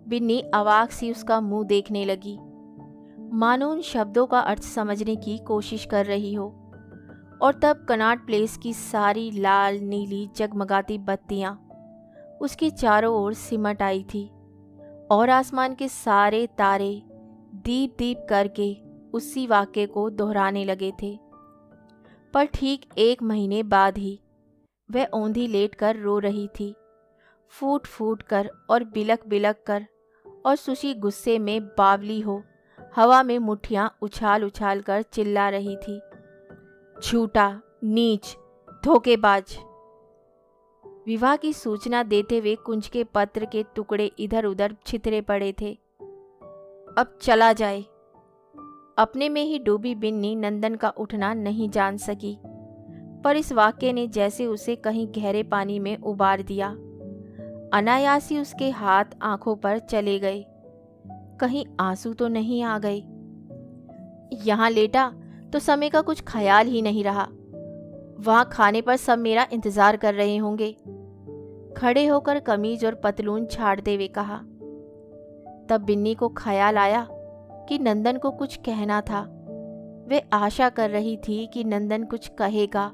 Binni अवाक सी उसका मुंह देखने लगी, मानो उन शब्दों का अर्थ समझने की कोशिश कर रही हो। और तब कनॉट प्लेस की सारी लाल नीली जगमगाती बत्तियां उसके चारों ओर सिमट आई थी और आसमान के सारे तारे दीप दीप करके उसी वाक्य को दोहराने लगे थे। पर ठीक 1 महीने बाद ही वह औंधी लेट कर रो रही थी, फूट फूट कर और बिलक बिलक कर, और सुशी गुस्से में बावली हो हवा में मुट्ठियां उछाल उछाल कर चिल्ला रही थी, झूठा, नीच, धोखेबाज। विवाह की सूचना देते हुए कुंज के पत्र के टुकड़े इधर उधर छितरे पड़े थे। अब चला जाए। अपने में ही डूबी बिन्नी नंदन का उठना नहीं जान सकी, पर इस वाक्य ने जैसे उसे कहीं गहरे पानी में उबार दिया। अनायास ही उसके हाथ आंखों पर चले गए। कहीं आंसू तो नहीं आ गए? यहाँ लेटा तो समय का कुछ ख्याल ही नहीं रहा। वहां खाने पर सब मेरा इंतजार कर रहे होंगे। खड़े होकर कमीज और पतलून छाड़ते हुए कहा। तब बिन्नी को ख्याल आया कि नंदन को कुछ कहना था। वे आशा कर रही थी कि नंदन कुछ कहेगा।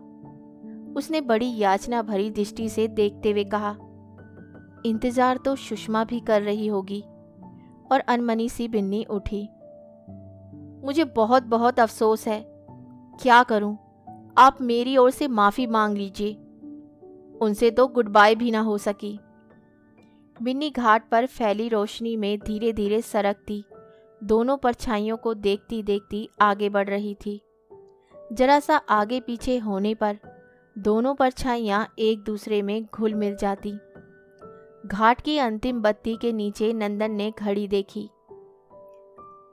उसने बड़ी याचना भरी दृष्टि से देखते हुए कहा, इंतजार तो सुषमा भी कर रही होगी। और अनमनी सी बिन्नी उठी। मुझे बहुत बहुत अफसोस है। क्या करूं? आप मेरी ओर से माफी मांग लीजिए। उनसे तो गुड बाय भी ना हो सकी। बिन्नी घाट पर फैली रोशनी में धीरे धीरे सरकती दोनों परछाइयों को देखती देखती आगे बढ़ रही थी। जरा सा आगे पीछे होने पर दोनों परछाइयां एक दूसरे में घुल मिल जाती। घाट की अंतिम बत्ती के नीचे नंदन ने घड़ी देखी।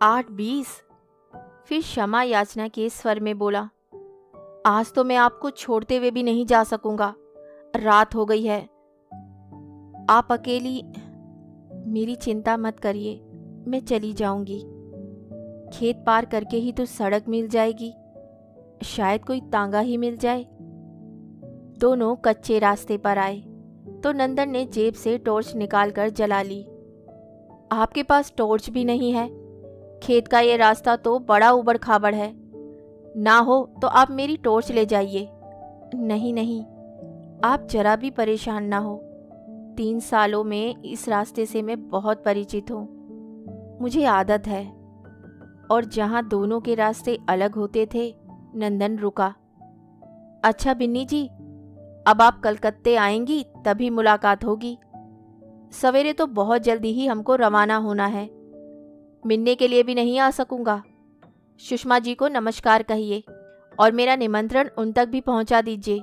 8:20। फिर क्षमा याचना के स्वर में बोला, आज तो मैं आपको छोड़ते हुए भी नहीं जा सकूंगा। रात हो गई है। आप अकेली। मेरी चिंता मत करिए, मैं चली जाऊंगी। खेत पार करके ही तो सड़क मिल जाएगी, शायद कोई तांगा ही मिल जाए। दोनों कच्चे रास्ते पर आए तो नंदन ने जेब से टॉर्च निकालकर जला ली। आपके पास टॉर्च भी नहीं है? खेत का ये रास्ता तो बड़ा उबड़ खाबड़ है, ना हो तो आप मेरी टॉर्च ले जाइए। नहीं नहीं, आप जरा भी परेशान ना हो, 3 सालों में इस रास्ते से मैं बहुत परिचित हूँ, मुझे आदत है। और जहाँ दोनों के रास्ते अलग होते थे, नंदन रुका। अच्छा बिन्नी जी, अब आप कलकत्ते आएंगी तभी मुलाकात होगी। सवेरे तो बहुत जल्दी ही हमको रवाना होना है, मिलने के लिए भी नहीं आ सकूंगा। सुषमा जी को नमस्कार कहिए और मेरा निमंत्रण उन तक भी पहुंचा दीजिए।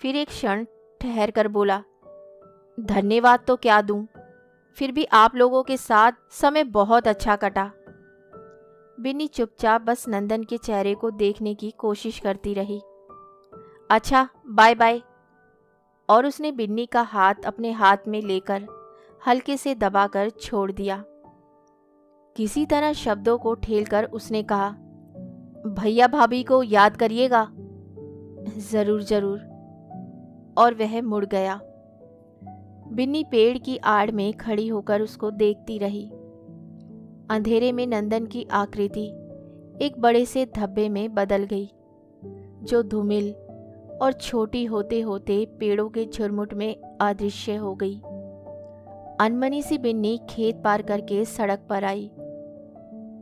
फिर एक क्षण ठहर कर बोला, धन्यवाद तो क्या दूं, फिर भी आप लोगों के साथ समय बहुत अच्छा कटा। बिन्नी चुपचाप बस नंदन के चेहरे को देखने की कोशिश करती रही। अच्छा बाय बाय। और उसने बिन्नी का हाथ अपने हाथ में लेकर हल्के से दबाकर छोड़ दिया। किसी तरह शब्दों को ठेलकर उसने कहा, भैया भाभी को याद करिएगा। जरूर जरूर। और वह मुड़ गया। बिन्नी पेड़ की आड़ में खड़ी होकर उसको देखती रही। अंधेरे में नंदन की आकृति एक बड़े से धब्बे में बदल गई, जो धूमिल और छोटी होते होते पेड़ों के झुरमुट में अदृश्य हो गई। अनमनी सी बिन्नी खेत पार करके सड़क पर आई,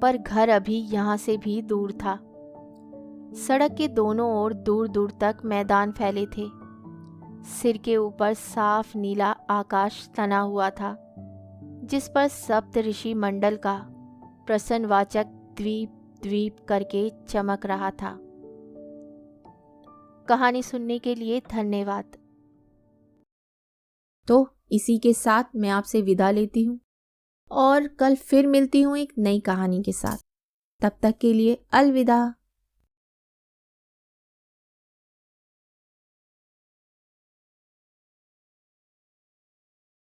पर घर अभी यहाँ से भी दूर था। सड़क के दोनों ओर दूर दूर तक मैदान फैले थे। सिर के ऊपर साफ नीला आकाश तना हुआ था, जिस पर सप्त ऋषि मंडल का प्रसन्नवाचक द्वीप द्वीप करके चमक रहा था। कहानी सुनने के लिए धन्यवाद। तो इसी के साथ मैं आपसे विदा लेती हूँ और कल फिर मिलती हूँ एक नई कहानी के साथ। तब तक के लिए अलविदा।